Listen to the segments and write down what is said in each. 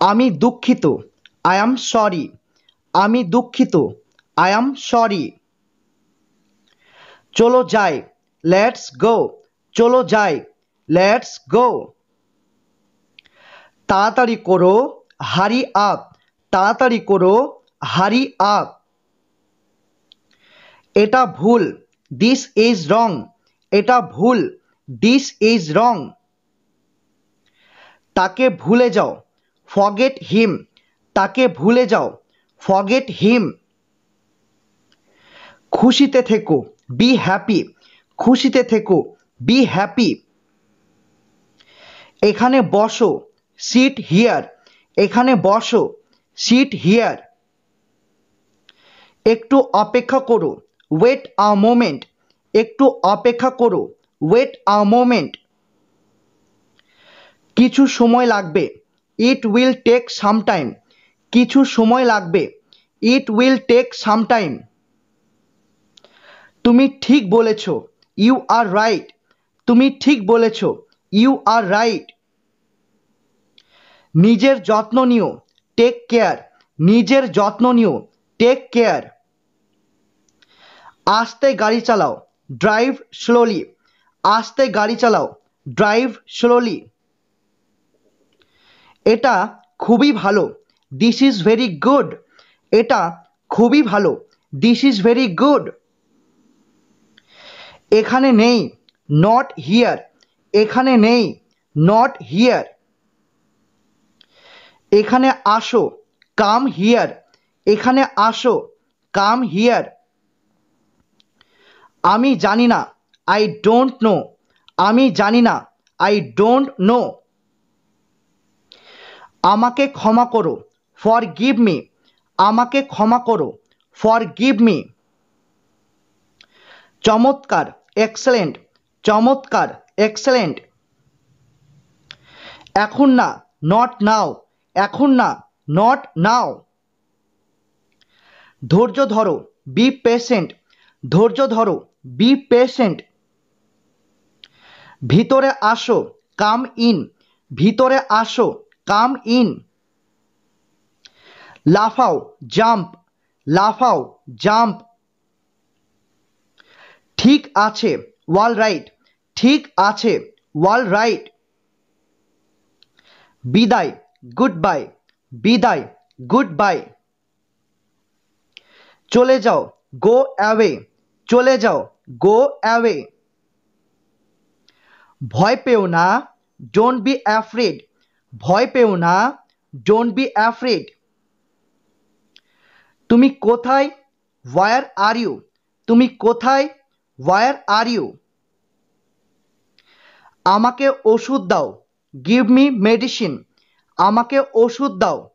আমি দুঃখিত, I am sorry. আমি দুঃখিত, আই অ্যাম সরি। চলো যাই, লেটস গো। চলো যাই, লেটস গো। তাড়াতাড়ি করো, হারি আপ। তাড়াতাড়ি করো, হারি আপ। এটা ভুল, দিস ইজ রং। এটা ভুল, দিস ইজ রং। তাকে ভুলে যাও, ফরগেট হিম। তাকে ভুলে যাও, ফরগেট হিম। খুশিতে থেকো, বি হ্যাপি। খুশিতে থেকো, বি হ্যাপি। এখানে বসো, সিট হিয়ার। এখানে বসো, সিট হিয়ার। একটু অপেক্ষা করো, ওয়েট আ মোমেন্ট। একটু অপেক্ষা করো, ওয়েট আ মোমেন্ট। কিছু সময় লাগবে, it will take some time. কিছু সময় লাগবে, it will take some time. তুমি ঠিক বলেছ, ইউ আর রাইট। তুমি ঠিক বলেছ, ইউ আর রাইট। নিজের যত্ন নিও, টেক কেয়ার। নিজের যত্ন নিও, টেক কেয়ার। আস্তে গাড়ি চালাও, ড্রাইভ স্লোলি। আস্তে গাড়ি চালাও, ড্রাইভ স্লোলি। এটা খুবই ভালো, দিস ইজ ভেরি গুড। এটা খুবই ভালো, দিস ইজ ভেরি গুড। এখানে নেই, নট হিয়ার। এখানে নেই, নট হিয়ার। এখানে আসো, কাম হিয়ার। এখানে আসো, কাম হিয়ার। আমি জানি না, আই ডোন্ট নো। আমি জানি না, আই ডোন্ট নো। আমাকে ক্ষমা করো, ফর গিভ মি। আমাকে ক্ষমা করো, ফর গিভ মি। চমৎকার, এক্সেলেন্ট। চমৎকার, এক্সেলেন্ট। এখন না, নট নাও। এখন না, নট নাও। ধৈর্য ধরো, বি পেশেন্ট। ধৈর্য ধরো, বি পেশেন্ট। ভিতরে আসো, কাম ইন। ভিতরে আসো, কাম ইন। লাফাও, জাম্প। লাফাও, জাম্প। ঠিক আছে, ওয়াল রাইট। ঠিক আছে, ওয়াল রাইট। বিদায়, গুড বাই। বিদায়, গুড বাই। চলে যাও, গো অ্যাওয়ে। চলে যাও, গো অ্যাওয়ে। ভয় পেও না, ডোন্ট বি অ্যাফ্রেড। ভয় পেও না, ডোন্ট বি অ্যাফ্রেড। তুমি কোথায়, হোয়ার আর ইউ। তুমি কোথায়, হোয়ার আর ইউ। আমাকে ওষুধ দাও, গিভ মি মেডিসিন। আমাকে ওষুধ দাও,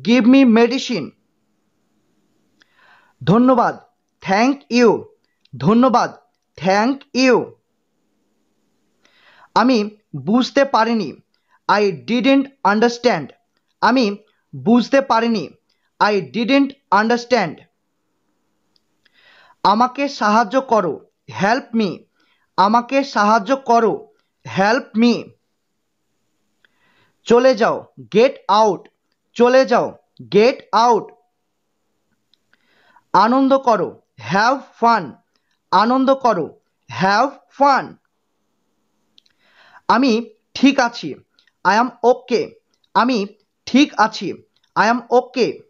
গিভ মি মেডিসিন। ধন্যবাদ, থ্যাংক ইউ। ধন্যবাদ, থ্যাংক ইউ। আমি বুঝতে পারিনি, আই ডিডন্ট আন্ডারস্ট্যান্ড। আমি বুঝতে পারিনি, আই ডিডন্ট আন্ডারস্ট্যান্ড। আমাকে সাহায্য করো, হেল্প মি। আমাকে সাহায্য করো, হেল্প মি। চলে যাও, গেট আউট। চলে যাও, গেট আউট। আনন্দ করো, হ্যাভ ফান। আনন্দ করো, হ্যাভ ফান। আমি ঠিক আছি, আই অ্যাম ওকে। আমি ঠিক আছি, আই অ্যাম ওকে।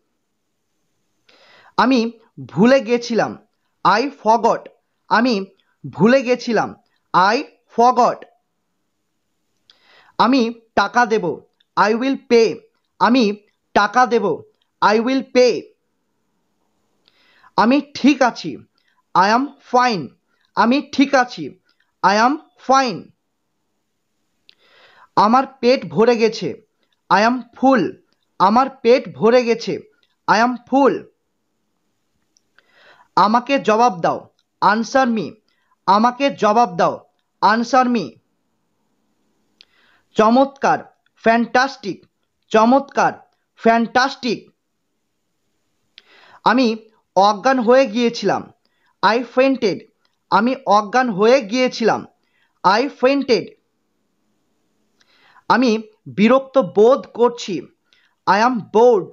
আমি ভুলে গেছিলাম, আই ফরগট। আমি ভুলে গেছিলাম, আই ফরগট। আমি টাকা দেব, আই উইল পে। আমি টাকা দেব, আই উইল পে। আমি ঠিক আছি, আই অ্যাম ফাইন। আমি ঠিক আছি, আই অ্যাম ফাইন। আমার পেট ভরে গেছে, আই অ্যাম ফুল। আমার পেট ভরে গেছে, আই অ্যাম ফুল। আমাকে জবাব দাও, আনসার মি। আমাকে জবাব দাও, আনসার মি। চমৎকার, ফ্যান্টাস্টিক। চমৎকার, ফ্যান্টাস্টিক। আমি অজ্ঞান হয়ে গিয়েছিলাম, আই ফেন্টেড। আমি অজ্ঞান হয়ে গিয়েছিলাম, আই ফেন্টেড। আমি বিরক্ত বোধ করছি, আই অ্যাম বোর্ড,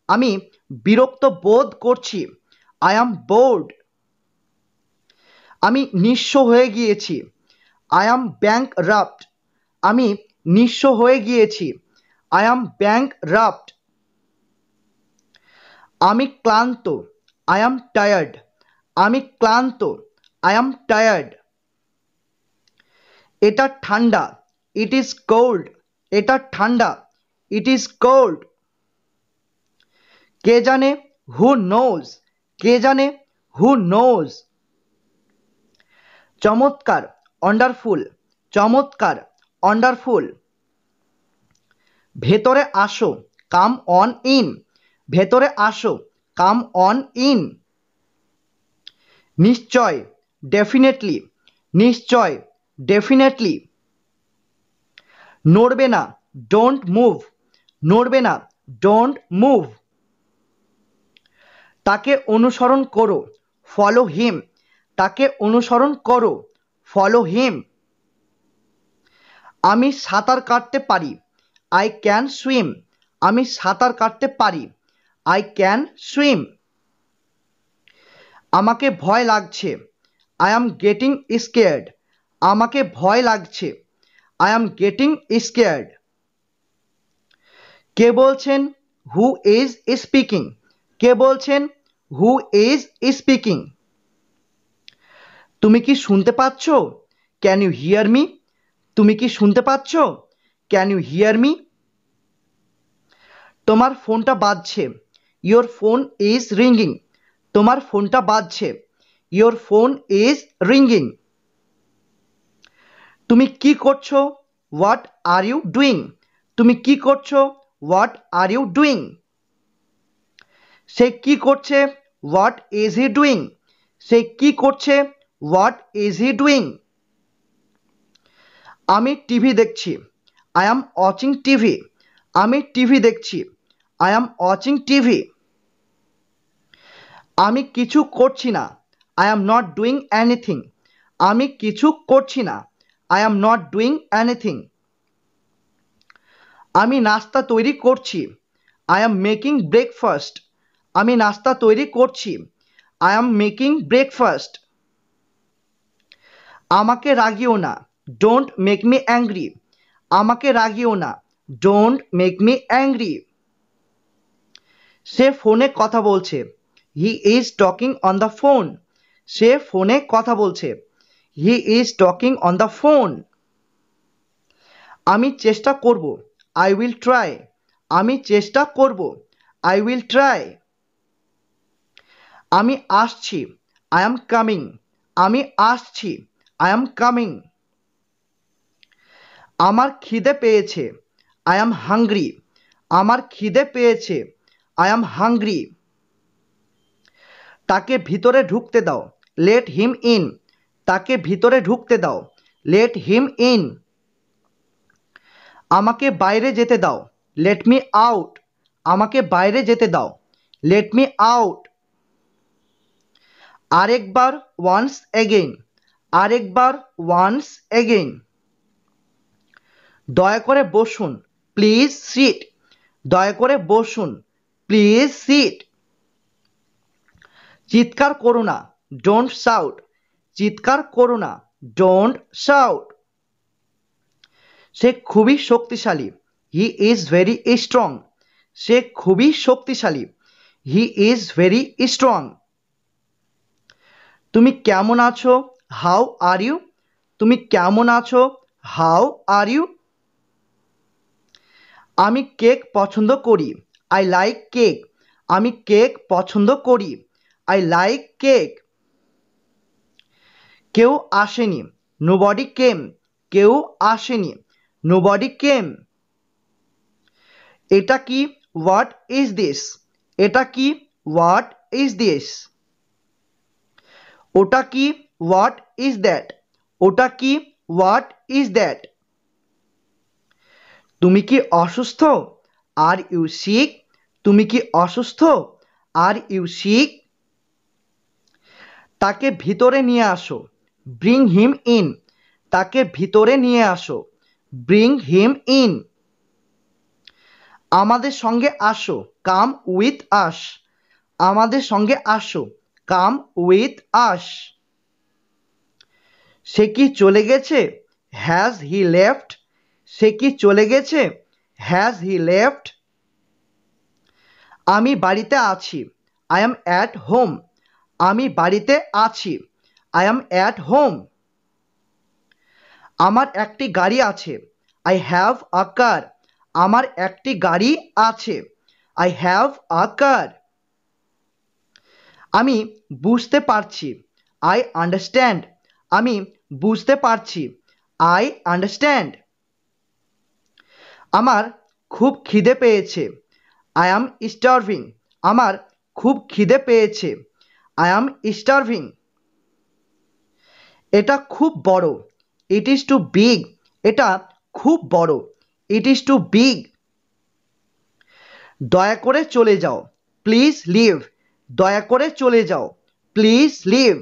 আমি বিরক্ত বোধ করছি। I am board. আমি নিঃস্ব হয়ে গিয়েছি। আই অ্যাম ব্যাংকরাপ্ট, আমি নিঃস্ব হয়ে গিয়েছি। I am ব্যাংকরাপ্ট। আমি ক্লান্ত। আই অ্যাম টায়ার্ড, আমি ক্লান্ত। I am tired. এটা ঠান্ডা। ইট ইজ কোল্ড, এটা ঠান্ডা। It is cold. কে জানে, হু নোজ, কে জানে, হু নোজ। চমৎকার, ওয়ান্ডারফুল, চমৎকার, ওয়ান্ডারফুল। ভেতরে আসো, কাম অন ইন, ভেতরে আসো, কাম অন ইন। নিশ্চয়, ডেফিনেটলি, নিশ্চয়, ডেফিনেটলি। নড়বে না, ডোন্ট মুভ, নড়বে না, ডোন্ট মুভ। তাকে অনুসরণ করো, ফলো হিম, তাকে অনুসরণ করো, ফলো হিম। আমি সাঁতার কাটতে পারি। আই ক্যান সুইম, আমি সাঁতার কাটতে পারি। I can swim. আমাকে ভয় লাগছে। আই অ্যাম গেটিং স্কেয়ার্ড, আমাকে ভয় লাগছে। I am getting scared. কে বলছেন, হু ইজ স্পিকিং, কে বলছেন, হু ইজ স্পিকিং। তুমি কি শুনতে পাচ্ছ, ক্যান ইউ হিয়ার মি, তুমি কি শুনতে পাচ্ছ, ক্যান ইউ হিয়ার মি। তোমার ফোনটা বাজছে, ইয়োর ফোন ইজ রিঙ্গিং, তোমার ফোনটা বাজছে, ইয়োর ফোন ইজ রিঙ্গিং। তুমি কি করছো, হোয়াট আর ইউ ডুইং, তুমি কি করছো, হোয়াট আর ইউ ডুইং। সে কি করছে, হোয়াট ইজ হি ডুইং, সে কি করছে, হোয়াট ইজ হি ডুইং। আমি টিভি দেখছি। আই অ্যাম ওয়াচিং টিভি, আমি টিভি দেখছি। I am watching TV. আমি কিছু করছি না। I am not doing anything, আমি কিছু করছি না। I am not doing anything. আমি নাস্তা তৈরি করছি। আই অ্যাম মেকিং ব্রেকফাস্ট, আমি নাস্তা তৈরি করছি। I am making breakfast. আমাকে রাগিও না, ডোন্ট মেক মি অ্যাংরি, আমাকে রাগিও না, ডোন্ট মেক মি অ্যাংরি। সে ফোনে কথা বলছে। He is talking on the phone, সে ফোনে কথা বলছে। He is talking on the phone. আমি চেষ্টা করব। আই উইল ট্রাই, আমি চেষ্টা করব। I will try. আমি আসছি। আই অ্যাম কামিং, আমি আসছি। I am coming. আমার খিদে পেয়েছে। আই অ্যাম হাংরি, আমার খিদে পেয়েছে। I am hungry. তাকে ভিতরে ঢুকতে দাও, লেট হিম ইন, তাকে ভিতরে ঢুকতে দাও, লেট হিম ইন। আমাকে বাইরে যেতে দাও, লেট মি আউট, আমাকে বাইরে যেতে দাও, লেট মি আউট। আরেকবার, ওয়ান্স এগেইন, আরেকবার, ওয়ান্স এগেইন। দয়া করে বসুন, প্লিজ সিট, দয়া করে বসুন, প্লিজ সিট। চিৎকার করো না, ডোন্ট শাউট, চিৎকার করো না, ডোন্ট শাউট। সে খুবই শক্তিশালী। হি ইজ ভেরি স্ট্রং, সে খুবই শক্তিশালী। He is very strong. তুমি কেমন আছো, হাউ আর ইউ, তুমি কেমন আছো, হাউ আর ইউ। আমি কেক পছন্দ করি। আই লাইক কেক, আমি কেক পছন্দ করি। I like cake. কেউ আসেনি, নোবডি কেম, কেউ আসেনি। নোবডি কেম। এটা কি, হোয়াট ইজ দিস, এটা কি, হোয়াট ইজ দিস। ওটা কি, হোয়াট ইজ দ্যাট, ওটা কি, হোয়াট ইজ দ্যাট। তুমি কি অসুস্থ, আর ইউ সিক, তুমি কি অসুস্থ, আর ইউ সিক। তাকে ভিতরে নিয়ে আসো, ব্রিং হিম ইন, তাকে ভিতরে নিয়ে আসো, ব্রিং হিম ইন। আমাদের সঙ্গে আসো, কাম উইথ আস। আমাদের সঙ্গে আসো, কাম উইথ আস। সে কি চলে গেছে? Has he left? সে কি চলে গেছে? Has he left? আমি বাড়িতে আছি, আই এম অ্যাট হোম। আমি বাড়িতে আছি, আই এম অ্যাট হোম। আমার একটি গাড়ি আছে, আই হ্যাভ আ কার। আমার একটি গাড়ি আছে, আই হ্যাভ আ কার। আমি বুঝতে পারছি, আই আন্ডারস্ট্যান্ড। আমি বুঝতে পারছি, আই আন্ডারস্ট্যান্ড। আমার খুব খিদে পেয়েছে, আই অ্যাম স্টার্ভিং। আমার খুব খিদে পেয়েছে, আই অ্যাম স্টার্ভিং। এটা খুব বড়, ইট ইজ টু বিগ। এটা খুব বড়, ইট ইজ টু বিগ। দয়া করে চলে যাও, প্লিজ লিভ। দয়া করে চলে যাও, প্লিজ লিভ।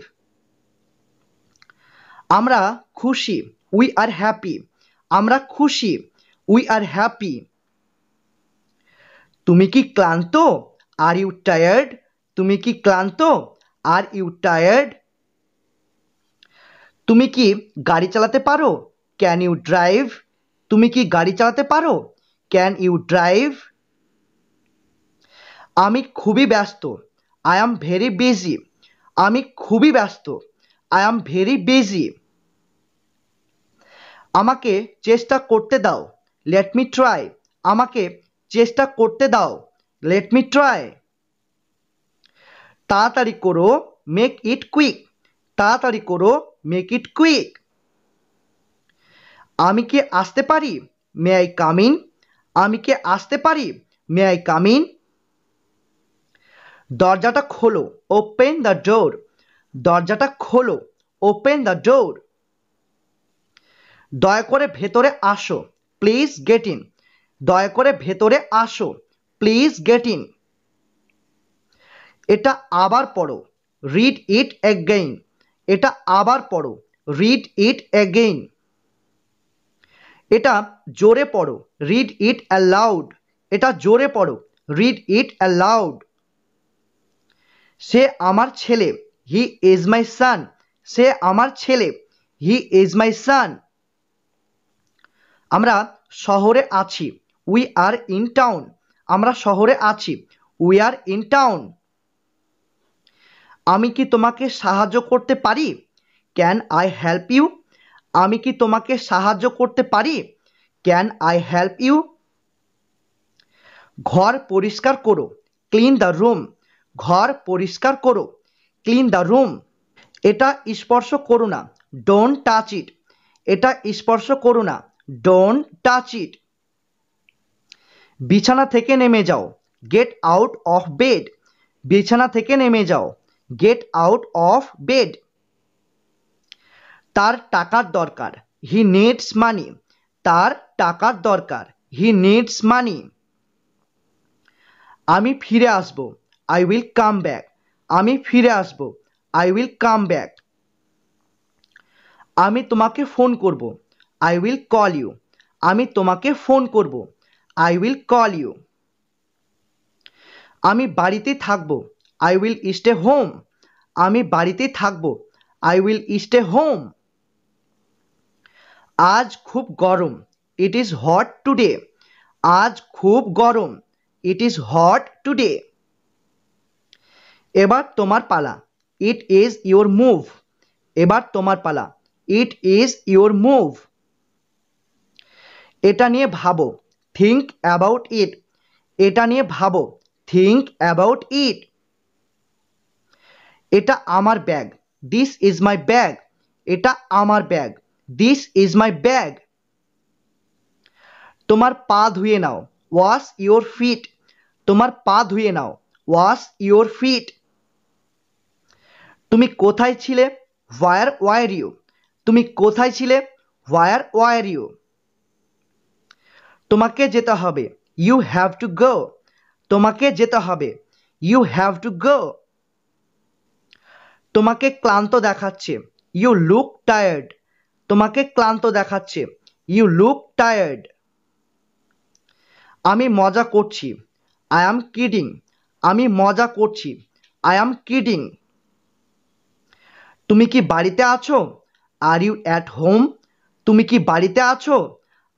আমরা খুশি, উই আর হ্যাপি। আমরা খুশি, উই আর হ্যাপি। তুমি কি ক্লান্ত? Are you tired? তুমি কি ক্লান্ত? Are you tired? তুমি কি গাড়ি চালাতে পারো? Can you drive? তুমি কি গাড়ি চালাতে পারো? Can you drive? আমি খুবই ব্যস্ত, আই অ্যাম ভেরি বিজি। আমি খুবই ব্যস্ত, আই অ্যাম ভেরি বিজি। আমাকে চেষ্টা করতে দাও, লেট মি ট্রাই। আমাকে চেষ্টা করতে দাও, লেট মি ট্রাই। তাড়াতাড়ি করো, মেক ইট কুইক। তাড়াতাড়ি করো, মেক ইট কুইক। আমি কি আসতে পারি? May I come in? আমি কি আসতে পারি? May I come in? দরজাটা খোলো, ওপেন দ্য ডোর। দরজাটা খোলো, ওপেন দ্য ডোর। দয়া করে ভেতরে আসো, প্লিজ গেট ইন। দয়া করে ভেতরে আসো, প্লিজ গেট ইন। এটা আবার পড়ো, রিড ইট অ্যাগেইন। এটা আবার পড়ো, রিড ইট অ্যাগেইন। এটা জোরে পড়ো, রিড ইট অ্যালাউড। এটা জোরে পড়ো, রিড ইট অ্যালাউড। সে আমার ছেলে, হি ইজ মাই সান। সে আমার ছেলে, হি ইজ মাই সান। আমরা শহরে আছি, উই আর ইন টাউন। আমরা শহরে আছি, উই আর ইন টাউন। আমি কি তোমাকে সাহায্য করতে পারি? Can I help you? আমি কি তোমাকে সাহায্য করতে পারি? Can I help you? ঘর পরিষ্কার করো, ক্লিন দ্য রুম। ঘর পরিষ্কার করো, ক্লিন দ্য রুম। এটা স্পর্শ করো না, ডোন্ট টাচ ইট। এটা স্পর্শ করো না, ডোন্ট টাচ ইট। বিছানা থেকে নেমে যাও, গেট আউট অফ বেড। বিছানা থেকে নেমে যাও, গেট আউট অফ বেড। তার টাকার দরকার, হি নিডস মানি। তার টাকার দরকার, হি নিডস মানি। আমি ফিরে আসবো, আই উইল কাম ব্যাক। আমি ফিরে আসবো, আই উইল কাম ব্যাক। আমি তোমাকে ফোন করব, আই উইল কল ইউ। আমি তোমাকে ফোন করব, আই উইল কল ইউ। আমি বাড়িতে থাকবো, আই উইল স্টে হোম। আমি বাড়িতে থাকবো, আই উইল স্টে হোম। আজ খুব গরম, ইট ইজ হট টুডে। আজ খুব গরম, ইট ইজ হট টুডে। এবার তোমার পালা, ইট ইজ ইয়োর মুভ। এবার তোমার পালা, ইট ইজ ইয়োর মুভ। এটা নিয়ে ভাবো, থিঙ্ক অ্যাবাউট ইট। এটা নিয়ে ভাবো, থিঙ্ক অ্যাবাউট ইট। এটা আমার bag, this is my bag. এটা আমার bag, this is my bag. তোমার পা ধুয়ে নাও, ওয়াশ ইয়োর ফিট। তোমার পা ধুয়ে নাও, ওয়াশ ইয়োর ফিট। তুমি কোথায় ছিলে? Where were you? তুমি কোথায় ছিলে? Where were you? তোমাকে যেতে হবে, ইউ হ্যাভ টু গো। তোমাকে যেতে হবে, ইউ হ্যাভ টু গো। তোমাকে ক্লান্ত দেখাচ্ছে, ইউ লুক টায়ার্ড। তোমাকে ক্লান্ত দেখাচ্ছে, ইউ লুক টায়ার্ড। আমি মজা করছি, আই অ্যাম কিডিং। আমি মজা করছি, আই অ্যাম কিডিং। তুমি কি বাড়িতে আছো? Are you at home? তুমি কি বাড়িতে আছো?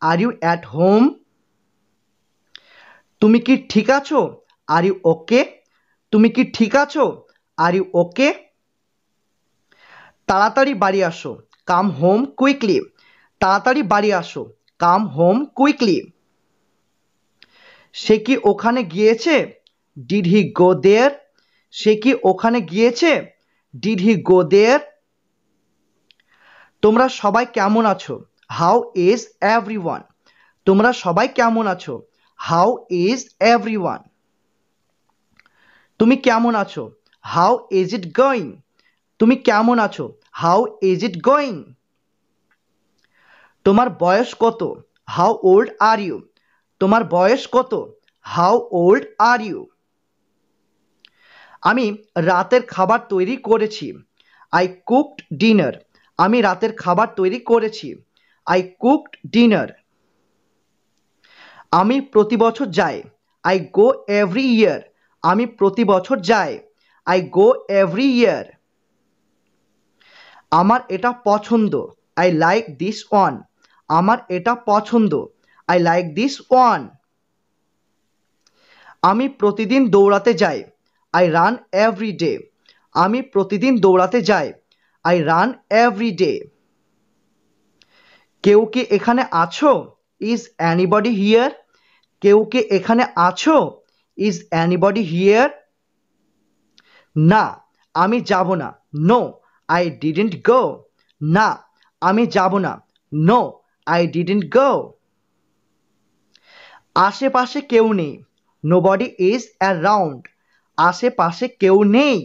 Are you at home? তুমি কি ঠিক আছো? Are you okay? তুমি কি ঠিক আছো? Are you okay? তাড়াতাড়ি বাড়ি আসো, কাম হোম কুইকলি। তাড়াতাড়ি বাড়ি আসো, কাম হোম কুইকলি। সে কি ওখানে গিয়েছে? ডিড হি গো দেয়ার? সে কি ওখানে গিয়েছে? Did he go there? তোমরা সবাই কেমন আছো? How is everyone? তোমরা সবাই কেমন আছো? How is everyone? তুমি কেমন আছো? How is it going? তুমি কেমন আছো? How is it going? তোমার বয়স কত? How old are you? তোমার বয়স কত? How old are you? আমি রাতের খাবার তৈরি করেছি, আই কুকড ডিনার। আমি রাতের খাবার তৈরি করেছি, আই কুকড ডিনার। আমি প্রতি বছর যাই, আই গো এভরি ইয়ার। আমি প্রতি বছর যাই, আই গো এভরি ইয়ার। আমার এটা পছন্দ, আই লাইক দিস ওয়ান। আমার এটা পছন্দ, আই লাইক দিস ওয়ান। আমি প্রতিদিন দৌড়াতে যাই, আই রান এভরি ডে। আমি প্রতিদিন দৌড়াতে যাই, আই রান এভরি ডে। কেউ কি এখানে আছো? Is anybody here? কেউ কি এখানে আছো? Is anybody here? না, আমি যাব না। No, I didn't go. না, আমি যাব না। No, I didn't go. আশেপাশে কেউ নেই, নোবডি ইজ অ্যারাউন্ড। আশেপাশে কেউ নেই,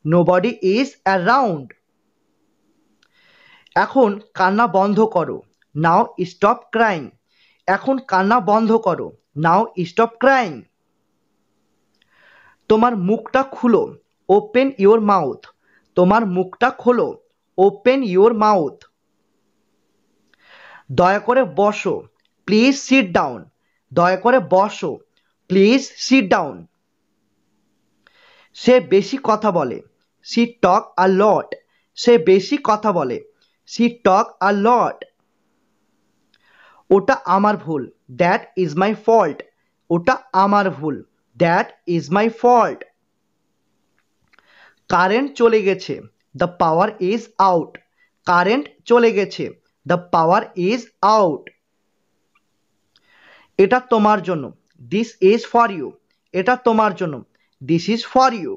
নোবডি ইজ অ্যারাউন্ড। এখন কান্না বন্ধ করো, নাও স্টপ ক্রাইং। এখন কান্না বন্ধ করো, নাও স্টপ ক্রাইং। তোমার মুখটা খুলো, ওপেন ইওর মাউথ। তোমার মুখটা খোলো, ওপেন ইওর মাউথ। দয়া করে বসো, প্লিজ সিট ডাউন। দয়া করে বসো, প্লিজ সিট ডাউন। সে বেশি কথা বলে, সি টক আ লট। সে বেশি কথা বলে, সি টক আ লট। ওটা আমার ভুল, দ্যাট ইজ মাই ফল্ট। ওটা আমার ভুল, that is my fault. Current চলে গেছে, the power is out. Current চলে গেছে, দ্য পাওয়ার ইজ আউট। এটা তোমার জন্য, দিস ইজ ফর ইউ। এটা তোমার জন্য, দিস ইজ ফর ইউ।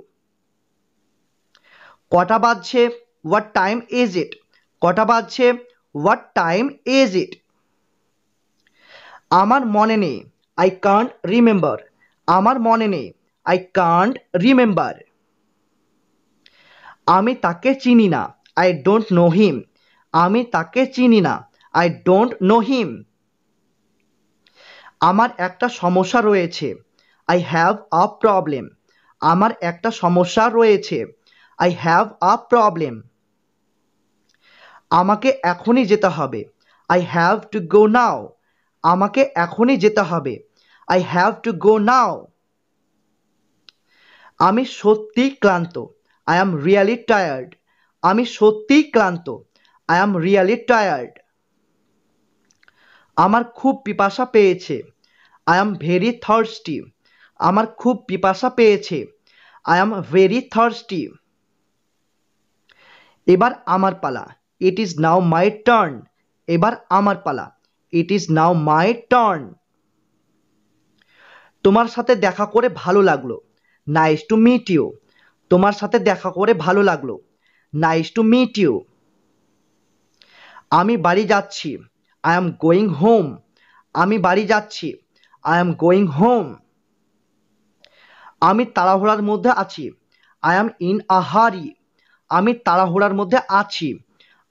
কটা বাজছে? What time is it? কটা বাজছে? What time is it? আমার মনে নেই, আই কান্ট রিমেম্বার। আমার মনে নেই, আই কান্ট রিমেম্বার। আমি তাকে চিনি না, আই ডোন্ট নো হিম। আমি তাকে চিনি না, আই ডোন্ট নো হিম। আমার একটা সমস্যা রয়েছে, আই হ্যাভ আ প্রবলেম। আমার একটা সমস্যা রয়েছে, আই হ্যাভ আ প্রবলেম। আমাকে এখনই যেতে হবে, আই হ্যাভ টু গো নাও। আমাকে এখনই যেতে হবে, আই হ্যাভ টু গো নাও। আমি সত্যিই ক্লান্ত, আই অ্যাম রিয়েলি টায়ার্ড। আমি সত্যিই ক্লান্ত, আই অ্যাম রিয়েলি টায়ার্ড। আমার খুব পিপাসা পেয়েছে, আই অ্যাম ভেরি থার্স্টি। আমার খুব পিপাসা পেয়েছে, আই অ্যাম ভেরি থার্স্টি। এবার আমার পালা, it is now my turn. এবার আমার পালা, it is now my turn. তোমার সাথে দেখা করে ভালো লাগলো, নাইস টু মিট ইউ। তোমার সাথে দেখা করে ভালো লাগলো, নাইস টু মিট ইউ। আমি বাড়ি যাচ্ছি, আই অ্যাম গোয়িং হোম। আমি বাড়ি যাচ্ছি, আই অ্যাম গোয়িং হোম। আমি তাড়াহুড়ার মধ্যে আছি, আই অ্যাম ইন আ হারি। আমি তাড়াহুড়ার মধ্যে আছি,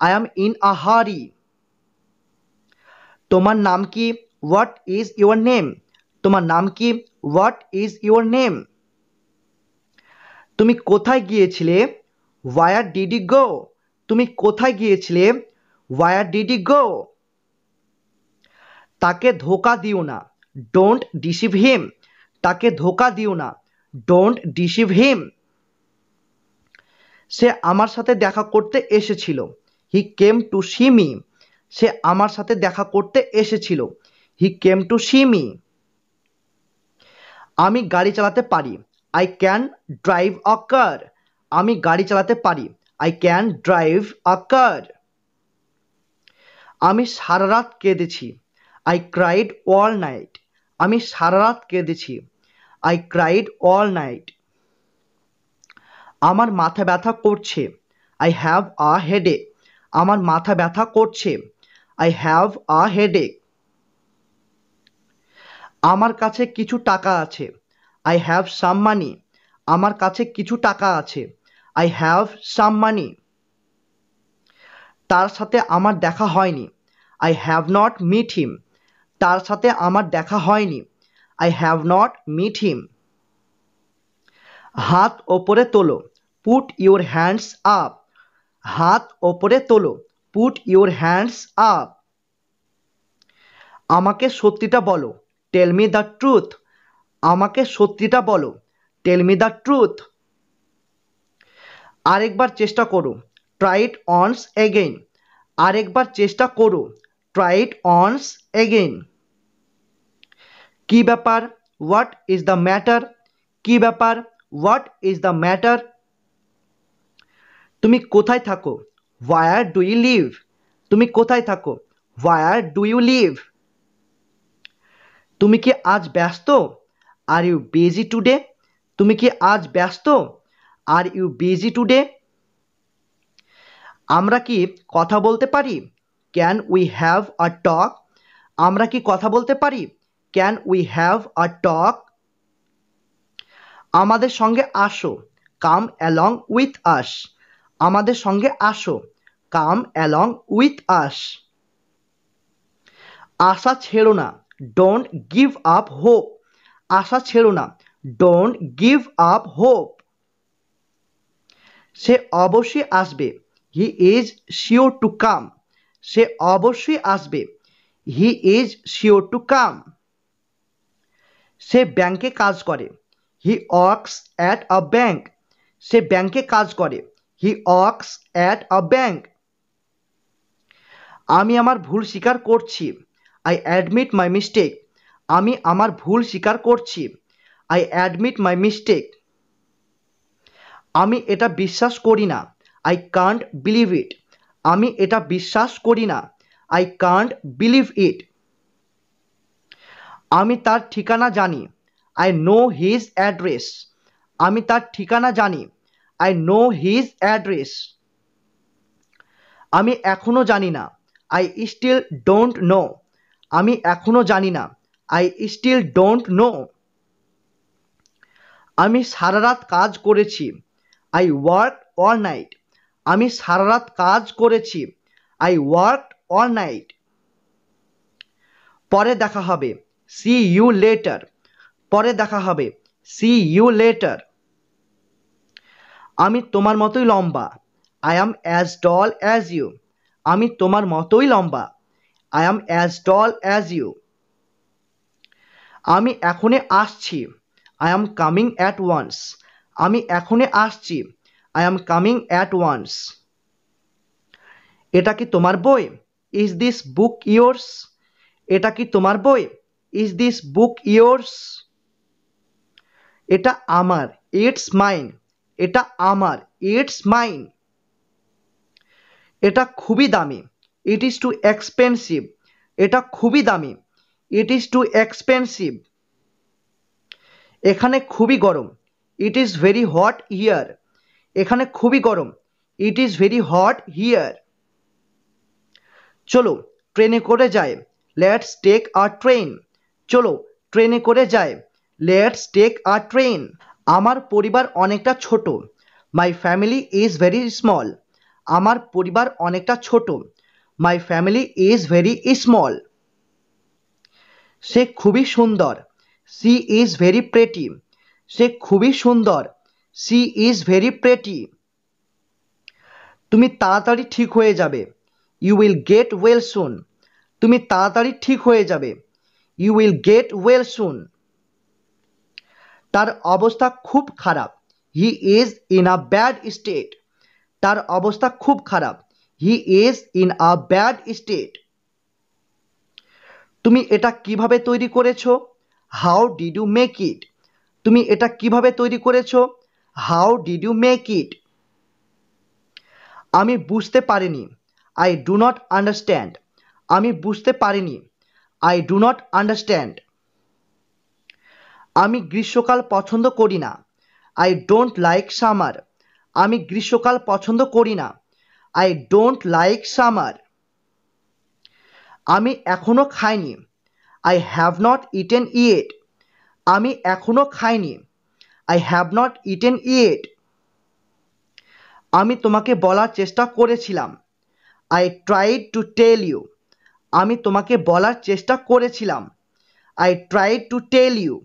আই অ্যাম ইন আ হারি। তোমার নাম কি? What is your name? তোমার নাম কি? What is your name? তুমি কোথায় গিয়েছিলে? Where did you go? তুমি কোথায় গিয়েছিলে? Where did you go? তাকে ধোকা দিও না, ডোন্ট ডিসিভ হিম, তাকে ধোকা দিও না, ডোন্ট ডিসিভ হিম। সে আমার সাথে দেখা করতে এসেছিল, হি কেম টু সি মি, সে আমার সাথে দেখা করতে এসেছিল, হি কেম টু সি মি। আমি গাড়ি চালাতে পারি, আই ক্যান ড্রাইভ আ কার, আমি গাড়ি চালাতে পারি, আই ক্যান ড্রাইভ আ কার। আমি সারা রাত কেঁদেছি, আই ক্রাইড অল নাইট, আমি সারা রাত কেঁদেছি, আই ক্রাইড অল নাইট। আমার মাথা ব্যথা করছে, আই হ্যাভ আ হেডেক, আমার মাথা ব্যথা করছে, আই হ্যাভ আ হেডেক। আমার কাছে কিছু টাকা আছে, আই হ্যাভ সাম মানি, আমার কাছে কিছু টাকা আছে, আই হ্যাভ সাম মানি। তার সাথে আমার দেখা হয়নি, I have not meet him, তার সাথে আমার দেখা হয়নি, I have not meet him. হাত ওপরে তোলো, পুট ইউর হ্যান্ডস আপ, হাত ওপরে তোলো, পুট ইউর হ্যান্ডস আপ। আমাকে সত্যিটা বলো, টেল মি দ্য ট্রুথ, আমাকে সত্যিটা বলো, টেল মি দ্য ট্রুথ। আরেকবার চেষ্টা করো, ট্রাই ইট অনস এগেইন, আরেকবার চেষ্টা করো, ট্রাই ইট অনস এগেইন। কি ব্যাপার, হোয়াট ইজ দ্য ম্যাটার, কি ব্যাপার, হোয়াট ইজ দ্য ম্যাটার। তুমি কোথায় থাকো, হোয়ার ডু ইউ লিভ, তুমি কোথায় থাকো, হোয়ার ডু ইউ লিভ। তুমি কি আজ ব্যস্ত, আর ইউ বিজি টুডে, তুমি কি আজ ব্যস্ত, আর ইউ বিজি টুডে। আমরা কি কথা বলতে পারি, ক্যান উই হ্যাভ আ টক, আমরা কি কথা বলতে পারি, ক্যান উই হ্যাভ আ টক। আমাদের সঙ্গে আসো, কাম অ্যালং উইথ আস, আমাদের সঙ্গে আসো, কাম অ্যালং উইথ আস। আশা ছেড়ো না, ডোন্ট গিভ আপ হোপ, আশা ছেড়ো না, ডোন্ট গিভ আপ হোপ। সে অবশ্যই আসবে, he is sure to come, সে অবশ্যই আসবে, he is sure to come. সে ব্যাংকে কাজ করে, he works at a bank, সে ব্যাংকে কাজ করে, he works at a bank. আমি আমার ভুল স্বীকার করছি, আই অ্যাডমিট মাই মিস্টেক, আমি আমার ভুল স্বীকার করছি, আই অ্যাডমিট মাই মিস্টেক। আমি এটা বিশ্বাস করি না, আই কান্ট বিলিভ ইট, আমি এটা বিশ্বাস করি না, আই কান্ট বিলিভ ইট। আমি তার ঠিকানা জানি, আই নো হিজ অ্যাড্রেস, আমি তার ঠিকানা জানি, আই নো হিজ অ্যাড্রেস। আমি এখনো জানি না, আই স্টিল ডোন্ট নো, আমি এখনো জানি না, আই স্টিল ডোন্ট নো। আমি সারা রাত কাজ করেছি, আই ওয়ার্ক অল নাইট, আমি সারা রাত কাজ করেছি, আই ওয়ার্ক অল নাইট। পরে দেখা হবে, সি ইউ লেটার, পরে দেখা হবে, সি ইউ লেটার। আমি তোমার মতোই লম্বা, I am as tall as you, আমি তোমার মতোই লম্বা, I am as tall as you. আমি এখনই আসছি, I am coming at once, আমি এখনই আসছি, I am coming at once. এটা কি তোমার বই, ইজ দিস বুক ইয়োর্স, এটা কি তোমার বই, ইজ দিস বুক ইয়োর্স। এটা আমার, ইটস মাইন, এটা আমার, ইটস মাইন। এটা খুবই দামি, ইট ইজ টু এক্সপেন্সিভ, এটা খুবই দামি, ইট ইজ টু এক্সপেন্সিভ। এখানে খুবই গরম, it is very hot here, এখানে খুবই গরম, it is very hot here. চলো ট্রেনে করে যায়, লেটস টেক আ ট্রেন, চলো ট্রেনে করে যায়, লেটস টেক আ ট্রেন। আমার পরিবার অনেকটা ছোট, my family is very small, আমার পরিবার অনেকটা ছোট, my family is very small. সে খুবই সুন্দর, সি ইজ ভেরি প্রেটি, সে খুবই সুন্দর, সি ইজ ভেরি প্রেটি। তুমি তাড়াতাড়ি ঠিক হয়ে যাবে, you will get well soon, তুমি তাড়াতাড়ি ঠিক হয়ে যাবে, you will get well soon. তার অবস্থা খুব খারাপ, he is in a bad state. তার অবস্থা খুব খারাপ, he is in a bad state. তুমি এটা কিভাবে তৈরি করেছো? How did you make it? তুমি এটা কিভাবে তৈরি করেছো? How did you make it? আমি বুঝতে পারিনি, আই ডু নট আন্ডারস্ট্যান্ড। আমি বুঝতে পারিনি, আই ডু নট আন্ডারস্ট্যান্ড। আমি গ্রীষ্মকাল পছন্দ করি না, আই ডোন্ট লাইক সামার। আমি গ্রীষ্মকাল পছন্দ করি না, আই ডোন্ট লাইক সামার। আমি এখনো খাইনি, I have not eaten yet. আমি এখনো খাইনি, I have not eaten yet. আমি তোমাকে বলার চেষ্টা করেছিলাম, I tried to tell you. আমি তোমাকে বলার চেষ্টা করেছিলাম, I tried to tell you.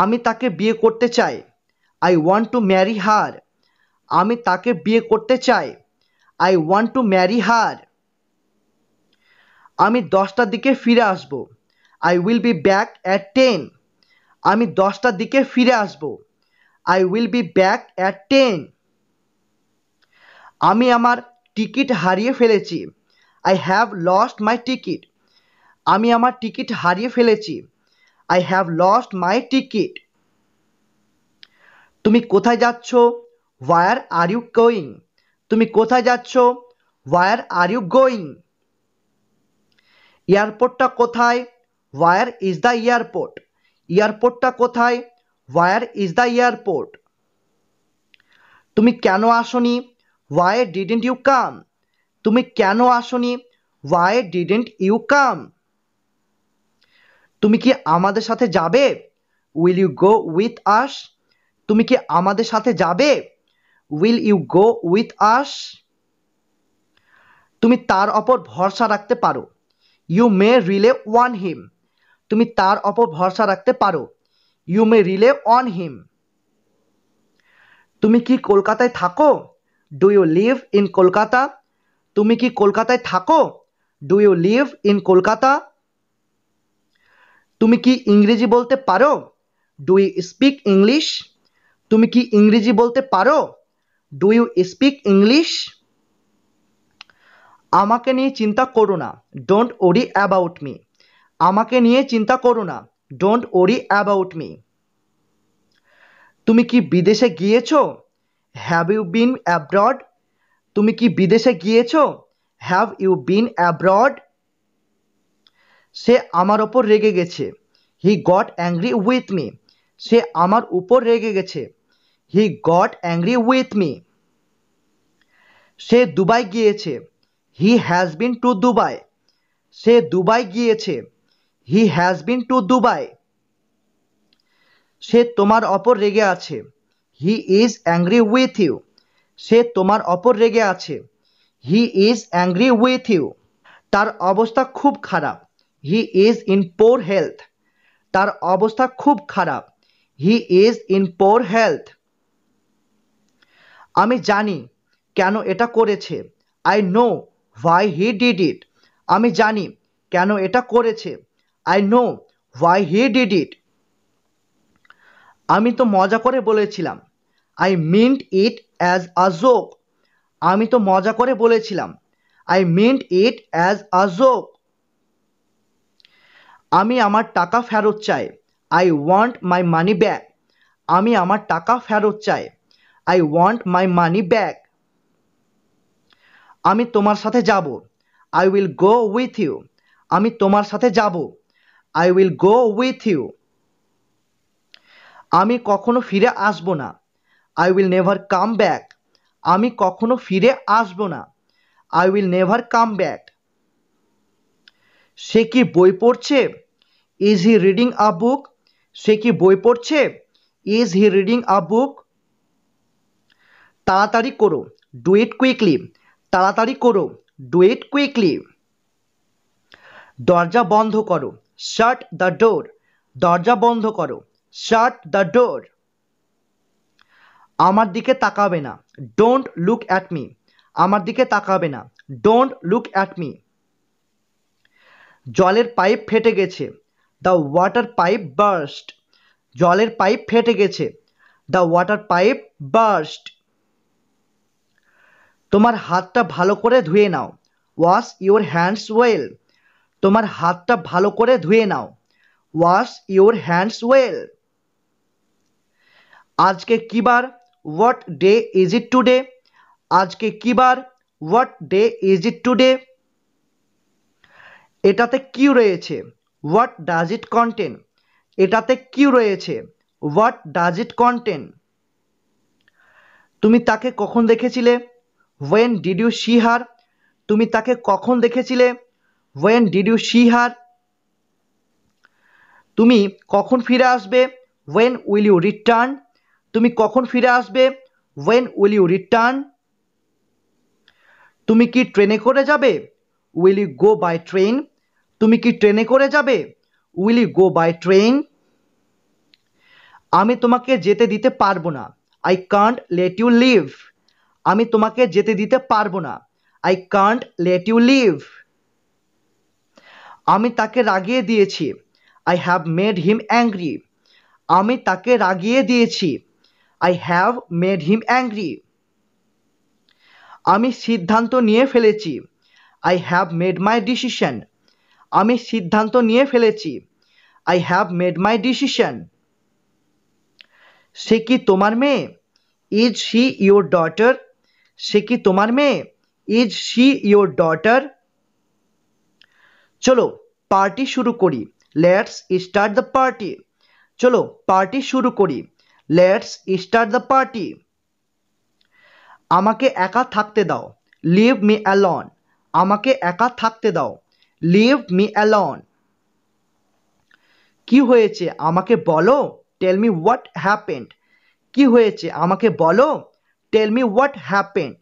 আমি তাকে বিয়ে করতে চাই, I want to marry her. আমি তাকে বিয়ে করতে চাই, I want to marry her. আমি 10টার দিকে ফিরে আসব, I will be back at 10। আমি 10টার দিকে ফিরে আসব, I will be back at 10। আমি আমার টিকিট হারিয়ে ফেলেছি, I have lost my ticket. আমি আমার টিকিট হারিয়ে ফেলেছি, I have lost my ticket. তুমি কোথায় যাচ্ছ? Where are you going? তুমি কোথায় যাচ্ছ? Where are you going? এয়ারপোর্টটা কোথায়? Where is the airport? এয়ারপোর্টটা কোথায়? Where is the airport? তুমি কেন আসনি? Why didn't you come? তুমি কেন আসনি? Why didn't you come? তুমি কি আমাদের সাথে যাবে? Will you go with us? তুমি কি আমাদের সাথে যাবে? Will you go with us? তুমি তার ওপর ভরসা রাখতে পারো, you may rely on him. তুমি তার ওপর ভরসা রাখতে পারো, you may rely on him. তুমি কি কলকাতায় থাকো? Do you live in Kolkata? তুমি কি কলকাতায় থাকো? Do you live in Kolkata? তুমি কি ইংরেজি বলতে পারো? Do you speak English? তুমি কি ইংরেজি বলতে পারো? Do you speak English? আমাকে নিয়ে চিন্তা করো না, ডোন্ট ওরি অ্যাবাউট মি। আমাকে নিয়ে চিন্তা করো না, ডোন্ট ওরি অ্যাবাউট মি। তুমি কি বিদেশে গিয়েছো? Have you been abroad? তুমি কি বিদেশে গিয়েছো? Have you been abroad? সে আমার ওপর রেগে গেছে, he got angry with me. সে আমার উপর রেগে গেছে, he got angry with me. সে দুবাই গিয়েছে, he has been to Dubai. সে দুবাই গিয়েছে, he has been to Dubai. সে তোমার ওপর রেগে আছে, he is angry with you. সে তোমার ওপর রেগে আছে, he is angry with you. তার অবস্থা খুব খারাপ, he is in poor health. তার অবস্থা খুব খারাপ, he is in poor health. আমি জানি কেন এটা করেছে, I know why he did it. আমি জানি কেন এটা করেছে, I know why he did it. আমি তো মজা করে বলেছিলাম, I meant it as a joke. আমি তো মজা করে বলেছিলাম, I meant it as a joke. আমি আমার টাকা ফেরত চাই, I want my money back. আমি আমার টাকা ফেরত চাই, I want my money back. আমি তোমার সাথে যাব, I will go with you. আমি তোমার সাথে যাব, I will go with you. আমি কখনো ফিরে আসবো না, I will never come back. আমি কখনো ফিরে আসবো না, I will never come back. সে কি বই পড়ছে? ইজ হি রিডিং আ বুক? সে কি বই পড়ছে? ইজ হি রিডিং আ বুক? তাড়াতাড়ি করো, ডু ইট কুইকলি। তাড়াতাড়ি করো, ডু ইট কুইকলি। দরজা বন্ধ করো, শাট দ্য ডোর। দরজা বন্ধ করো, শাট দ্য ডোর। আমার দিকে তাকাবে না, ডোন্ট লুক অ্যাট মি। আমার দিকে তাকাবে না, ডোন্ট লুক অ্যাট মি। জলের পাইপ ফেটে গেছে, দ্য ওয়াটার পাইপ বার্স্ট। জলের পাইপ ফেটে গেছে, দ্য ওয়াটার পাইপ বার্স্ট। তোমার হাতটা ভালো করে ধুয়ে নাও, ওয়াশ ইউর হ্যান্ডস ওয়েল। তোমার হাতটা ভালো করে ধুয়ে নাও, ওয়াশ ইউর হ্যান্ডস ওয়েল। আজকে কি বার, what day is it today. আজকে কি বার, what day is it today. এটাতে কি রয়েছে, হোয়াট ডাজ ইট কন্টেন। এটাতে কি রয়েছে, হোয়াট ডাজ ইট কন্টেন। তুমি তাকে কখন দেখেছিলে, হোয়েন ডিড ইউ সি হার। তুমি তাকে কখন দেখেছিলে, হোয়েন ডিড ইউ সি হার। তুমি কখন ফিরে আসবে, হোয়েন উইল ইউ রিটার্ন। তুমি কখন ফিরে আসবে, হোয়েন উইল ইউ রিটার্ন। তুমি কি ট্রেনে করে যাবে, will you go by train. তুমি কি ট্রেনে করে যাবে, will you go by train. আমি তোমাকে যেতে দিতে পারবো না, I can't let you leave. আমি তোমাকে যেতে দিতে পারবো না, I can't let you leave. আমি তাকে রাগিয়ে দিয়েছি, I have made him angry. আমি তাকে রাগিয়ে দিয়েছি, I have made him angry. আমি সিদ্ধান্ত নিয়ে ফেলেছি, I have made my decision. আমি সিদ্ধান্ত নিয়ে ফেলেছি, I have made my decision. সে কি তোমার মেয়ে, ইজ শি ইয়োর ডটার। সে কি তোমার মেয়ে, ইজ শি ইয়োর ডটার। চলো পার্টি শুরু করি, লেটস স্টার্ট দ্য পার্টি। চলো পার্টি শুরু করি, লেটস স্টার্ট দ্য পার্টি। আমাকে একা থাকতে দাও, লিভ মি অ্যালন। আমাকে একা থাকতে দাও, লিভ মি অ্যালন। কি হয়েছে আমাকে বলো, টেল মি হোয়াট হ্যাপেন্ড। কি হয়েছে আমাকে বলো, টেল মি হোয়াট হ্যাপেন্ড।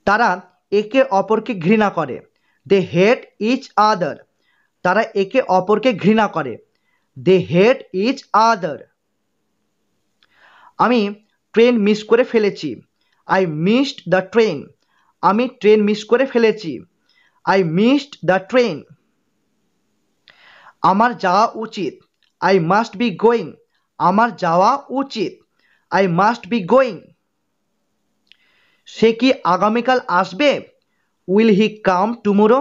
তারা একে অপরকে ঘৃণা করে, দে হেট ইচ আদার। তারা একে অপরকে ঘৃণা করে, দে হেট ইচ আদার। আমি ট্রেন মিস করে ফেলেছি, আই মিসড দ্য ট্রেন। আমি ট্রেন মিস করে ফেলেছি, আই মিসড দ্য ট্রেন। আমার যাওয়া উচিত, আই মাস্ট বি গোয়িং। আমার যাওয়া উচিত, আই মাস্ট বি গোয়িং। সে কি আগামীকাল আসবে, উইল হি কাম টুমোরো।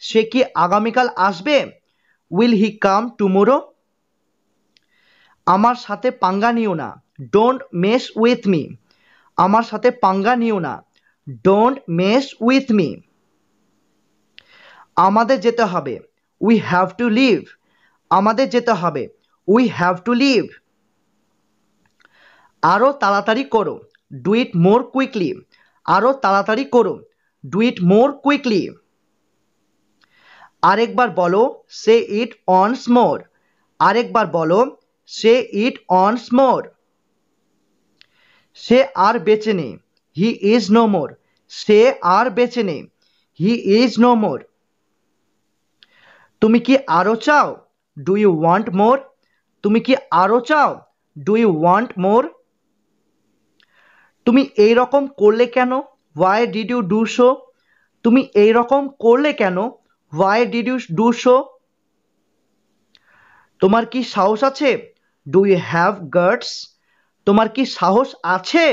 সে কি আগামীকাল আসবে, উইল হি কাম টুমোরো। আমার সাথে পাঙ্গা নিও না, ডোন্ট মেস উইথ মি। আমার সাথে পাঙ্গা নিও না, ডোন্ট মেস উইথ মি। আমাদের যেতে হবে, উই হ্যাভ টু লিভ। আমাদের যেতে হবে, উই হ্যাভ টু লিভ। আরও তাড়াতাড়ি করো, ডু ইট মোর কুইকলি। আরও তাড়াতাড়ি করো, ডু ইট মোর কুইকলি। আরেকবার বলো, সে ইট অনস মোর। আরেকবার বলো, সে ইট অনস মোর। সে আর বেঁচে নেই, হি ইজ নো মোর। সে আর বেঁচে নেই, হি ইজ নো মোর। তুমি কি আরও চাও, ডু ইউ ওয়ান্ট মোর। তুমি কি আরও চাও, ডু ইউ ওয়ান্ট মোর। তুমি এই রকম করলে কেন, why did you do so. তুমি এই রকম করলে কেন, why did you do so. তোমার কি সাহস আছে, ডু ইউ হ্যাভ গাটস। তোমার কি সাহস আছে,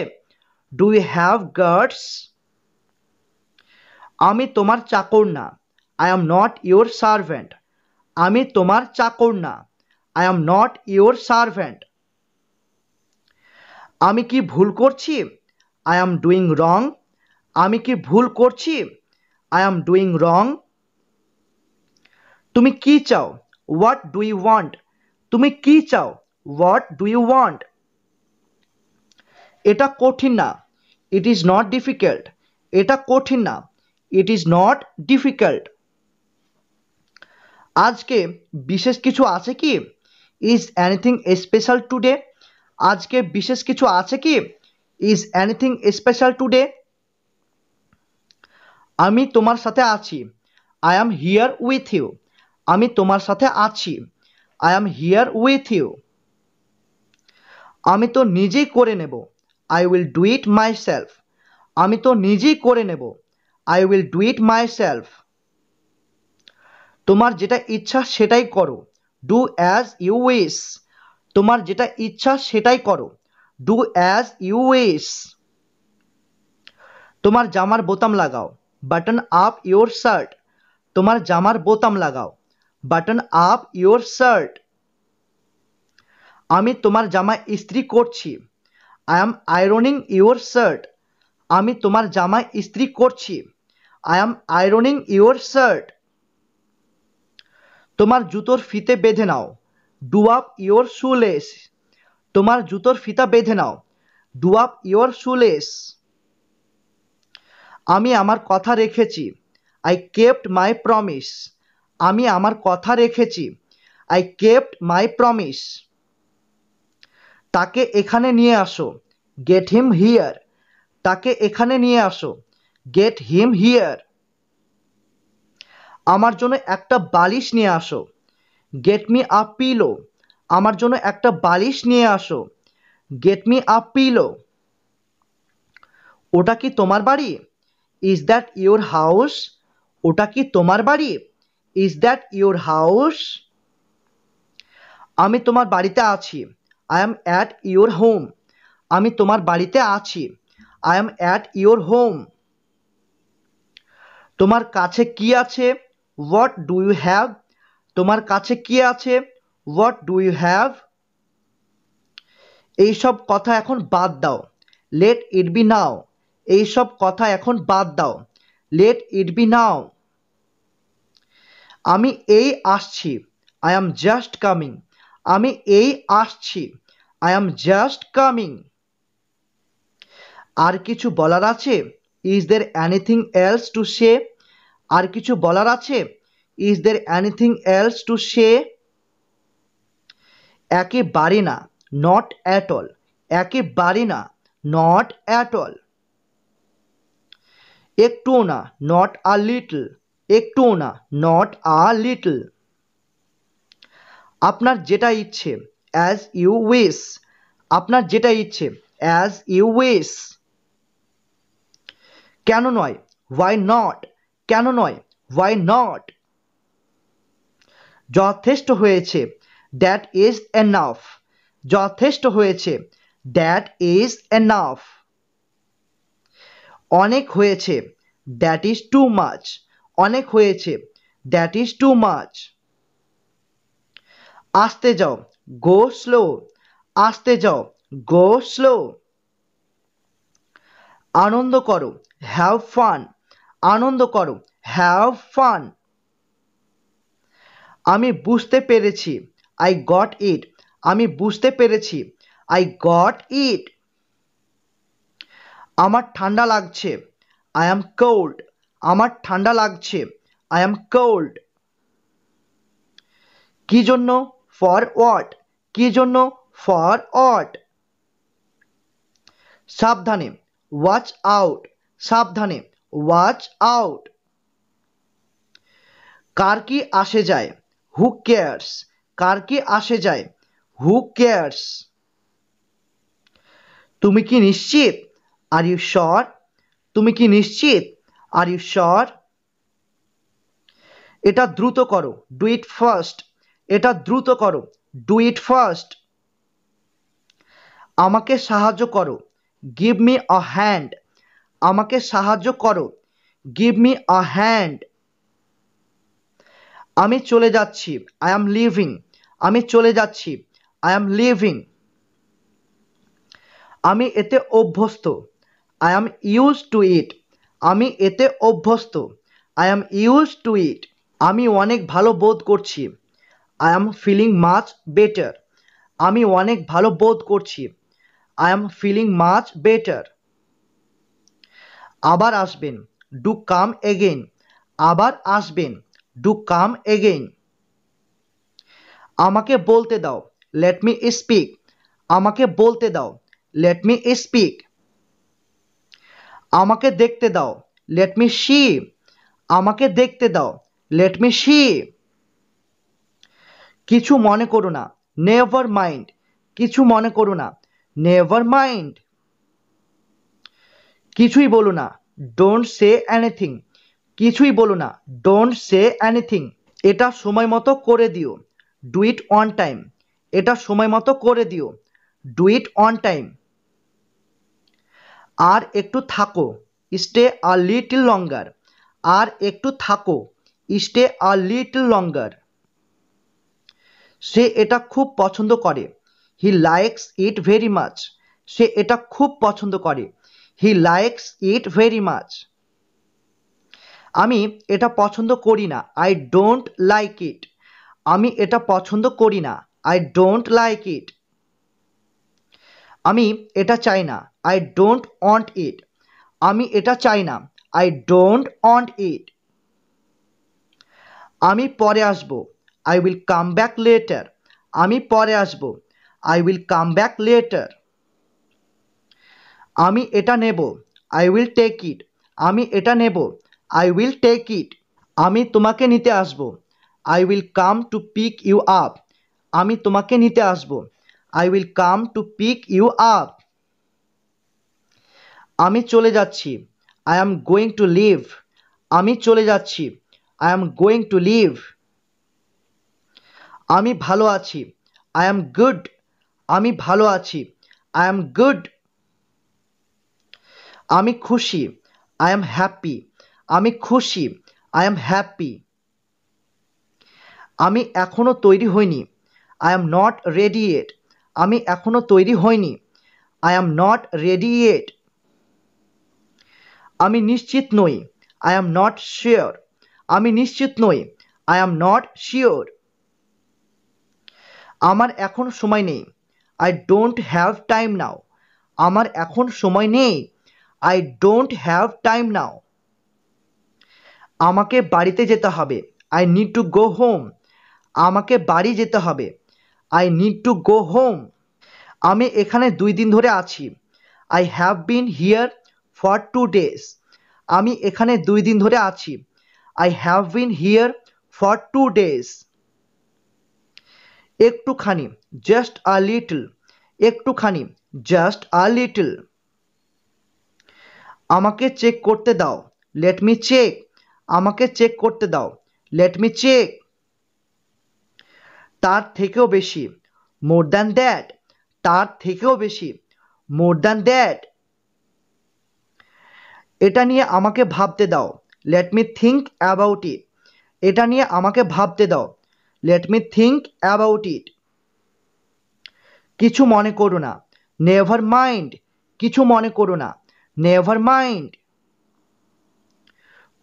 ডু ইউ হ্যাভ গাটস। আমি তোমার চাকর না, I am not your servant. আমি তোমার চাকর না, I am not your servant. আমি কি ভুল করছি, আই এম ডুইং রং। আমি কি ভুল করছি, আই এম ডুইং রং। তুমি কি চাও, হোয়াট ডু ইউ ওয়ান্ট। তুমি কি চাও, হোয়াট ডু ইউ ওয়ান্ট। এটা কঠিন না, ইট ইজ নট ডিফিকাল্ট। এটা কঠিন না, ইট ইজ নট ডিফিকাল্ট। আজকে বিশেষ কিছু আছে কি, ইজ এনিথিং স্পেশাল টুডে। আজকে বিশেষ কিছু আছে কি, ইজ এনিথিং স্পেশাল টুডে। আমি তোমার সাথে আছি, I am here with you. আমি তোমার সাথে আছি, I am here with you. আমি তো নিজেই করে নেব, I will do it myself. আমি তো নিজেই করে নেব, I will do it myself. তোমার যেটা ইচ্ছা সেটাই করো, ডু অ্যাজ ইউ উইশ। তোমার যেটা ইচ্ছা সেটাই করো, ডু অ্যাজ ইউ উইশ। তোমার জামার বোতাম লাগাও, বাটন আপ ইয়োর শার্ট। তোমার জামার বোতাম লাগাও, বাটন আপ ইয়োর শার্ট। আমি তোমার জামা ইস্ত্রি করছি, I am ironing your shirt. আমি তোমার জামা ইস্ত্রি করছি, I am ironing your shirt. তোমার জুতোর ফিতে বেঁধে নাও, ডু আপ ইয়োর শুলেস। তোমার জুতোর ফিতা বেঁধে নাও, ডু আপ ইয়োর শুলেস। আমি আমার কথা রেখেছি, আই কেপ্ট মাই প্রমিস। আমি আমার কথা রেখেছি, আই কেপ্ট মাই প্রমিস। তাকে এখানে নিয়ে আসো, গেট হিম হিয়ার। তাকে এখানে নিয়ে আসো, গেট হিম হিয়ার। আমার জন্য একটা বালিশ নিয়ে আসো, গেট মি আ পিলো। আমার জন্য একটা বালিশ নিয়ে আসো, গেট মি আ পিলো। ওটা কি তোমার বাড়ি? Is that your house? ওটা কি তোমার বাড়ি? Is that your house? আমি তোমার বাড়িতে আছি, I am at your home. আমি তোমার বাড়িতে আছি, I am at your home. তোমার কাছে কি আছে? What do you have? তোমার কাছে কি আছে? What do you have? এইসব কথা এখন বাদ দাও, লেট ইট বি নাও। এইসব কথা এখন বাদ দাও, লেট ইট বি নাও। আমি এই আসছি, আই অ্যাম জাস্ট কামিং। আমি এই আসছি, আই অ্যাম জাস্ট কামিং। আর কিছু বলার আছে? Is there anything else to say? আর কিছু বলার আছে? Is there anything else to say? একেবারে না, নট অ্যাট অল। একেবারে না, নট অ্যাট অল। একটুও না, নট আ লিটল। একটুও না, নট আ লিটল। আপনার যেটা ইচ্ছে, অ্যাজ ইউ উইশ। আপনার যেটা ইচ্ছে, অ্যাজ ইউ উইশ। কেন নয়? Why not? কেন নয়? Why not? যথেষ্ট হয়েছে, দ্যাট ইজ এনাফ। যথেষ্ট হয়েছে, দ্যাট ইজ এনাফ। অনেক হয়েছে, দ্যাট ইজ টু মাচ। অনেক হয়েছে, দ্যাট ইজ টু মাচ। আস্তে যাও, গো স্লো। আস্তে যাও, গো স্লো। আনন্দ করো, হ্যাভ ফান। আনন্দ করো, হ্যাভ ফান। আমি বুঝতে পেরেছি, আই গট ইট। আমি বুঝতে পেরেছি, আই গট ইট। আমার ঠান্ডা লাগছে, আই অ্যাম কোল্ড। আমার ঠান্ডা লাগছে, আই অ্যাম কোল্ড। কি জন্য? For what? কি জন্য? For what? সাবধানে, ওয়াচ আউট। সাবধানে, ওয়াচ আউট। কার কি আসে যায়? Who cares? কার কি আসে যায়? Who cares? তুমি কি নিশ্চিত? Are you sure? তুমি কি নিশ্চিত? Are you sure? এটা দ্রুত করো, ডু ইট ফার্স্ট। এটা দ্রুত করো, ডু ইট ফার্স্ট। আমাকে সাহায্য করো, গিভ মি আ হ্যান্ড। আমাকে সাহায্য করো, গিভ মি আ হ্যান্ড। আমি চলে যাচ্ছি, আই অ্যাম লিভিং। আমি চলে যাচ্ছি, আই অ্যাম লিভিং। আমি এতে অভ্যস্ত, I am use to it. আমি এতে অভ্যস্ত, I am use to it. আমি অনেক ভালো বোধ করছি, I am feeling much better. আমি অনেক ভালো বোধ করছি, I am feeling much better. আবার আসবেন, ডু কাম এগেইন। আবার আসবেন, ডু কাম এগেইন। আমাকে বলতে দাও, লেট মি স্পিক। আমাকে বলতে দাও, লেট মি স্পিক। আমাকে দেখতে দাও, লেট মি সি। আমাকে দেখতে দাও, লেট মি সি। কিছু মনে করো না, নেভার মাইন্ড। কিছু মনে করো না, নেভার মাইন্ড। কিছুই বলো না, ডোন্ট সে এনিথিং। কিছুই বলো না, ডোন্ট সে এনিথিং। এটা সময় মতো করে দিও, ডু ইট অন টাইম। এটা সময় মতো করে দিও, ডু ইট অন টাইম। আর একটু থাকো, স্টে আ লিটল লঙ্গার। আর একটু থাকো, স্টে আ লিটল লঙ্গার। সে এটা খুব পছন্দ করে, he likes it very much. সে এটা খুব পছন্দ করে, he likes it very much. আমি এটা পছন্দ করি না, আই ডোন্ট লাইক ইট। আমি এটা পছন্দ করি না, আই ডোন্ট লাইক ইট। আমি এটা চাই না, আই ডোন্ট ওয়ান্ট ইট। আমি এটা চাই না, আই ডোন্ট ওয়ান্ট ইট। আমি পরে আসব, I will come back later. আমি পরে আসব, I will come back later. আমি এটা নেব, আই উইল টেক ইট। আমি এটা নেব, আই উইল টেক ইট। আমি তোমাকে নিতে আসব, I will come to pick you up. আমি তোমাকে নিতে আসব, I will come to pick you up. আমি চলে যাচ্ছি, I am going to leave. আমি চলে যাচ্ছি, I am going to leave. আমি ভালো আছি, আই অ্যাম গুড। আমি ভালো আছি, আই অ্যাম গুড। আমি খুশি, আই অ্যাম হ্যাপি। আমি খুশি, আই অ্যাম হ্যাপি। আমি এখনো তৈরি হইনি, I am not ready yet. আমি এখনো তৈরি হইনি, I am not ready yet. আমি নিশ্চিত নই, আই অ্যাম নট শিওর। আমি নিশ্চিত নই, আই অ্যাম নট শিওর। আমার এখন সময় নেই, আই ডোন্ট হ্যাভ টাইম নাও। আমার এখন সময় নেই, আই ডোন্ট হ্যাভ টাইম নাও। আমাকে বাড়িতে যেতে হবে, I need to go home. আমাকে বাড়ি যেতে হবে, I need to go home. আমি এখানে 2 দিন ধরে আছি, I have been here for 2 days। আমি এখানে 2 দিন ধরে আছি, I have been here for 2 days। একটুখানি, জাস্ট আ লিটল। একটুখানি, জাস্ট আ লিটল। আমাকে চেক করতে দাও, লেট মি চেক। আমাকে চেক করতে দাও, লেট মি চেক। তার থেকেও বেশি, মোর দ্যান দ্যাট। তার থেকেও বেশি, মোর দ্যান দ্যাট। এটা নিয়ে আমাকে ভাবতে দাও, let me think about it. এটা নিয়ে আমাকে ভাবতে দাও, let me think about it. কিছু মনে করো না, নেভার মাইন্ড। কিছু মনে করো না, নেভার মাইন্ড।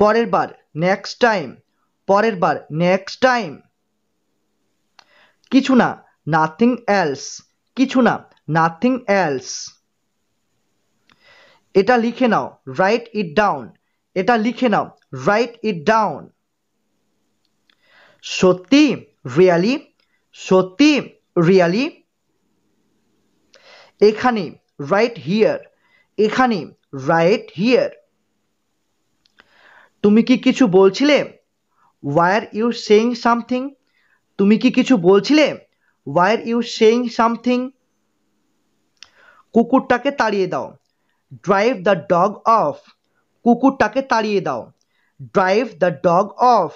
পরের বার, নেক্সট টাইম। পরের বার, নেক্সট টাইম। কিছু না, নাথিং এলস। কিছু না, নাথিং এলস। এটা লিখে নাও, রাইট ইট ডাউন। এটা লিখে নাও, রাইট ইট ডাউন। সত্যি, রিয়ালি। সত্যি, রিয়ালি। এখানে, রাইট হিয়ার। এখানে, রাইট হিয়ার। তুমি কি কিছু বলছিলে, ওয়ার ইউ সেইং সামথিং। তুমি কি কিছু বলছিলে, ওয়ার ইউ সেইং সামথিং। কুকুরটাকে তাড়িয়ে দাও, ড্রাইভ দ্য ডগ অফ। কুকুরটাকে তাড়িয়ে দাও, ড্রাইভ দ্য ডগ অফ।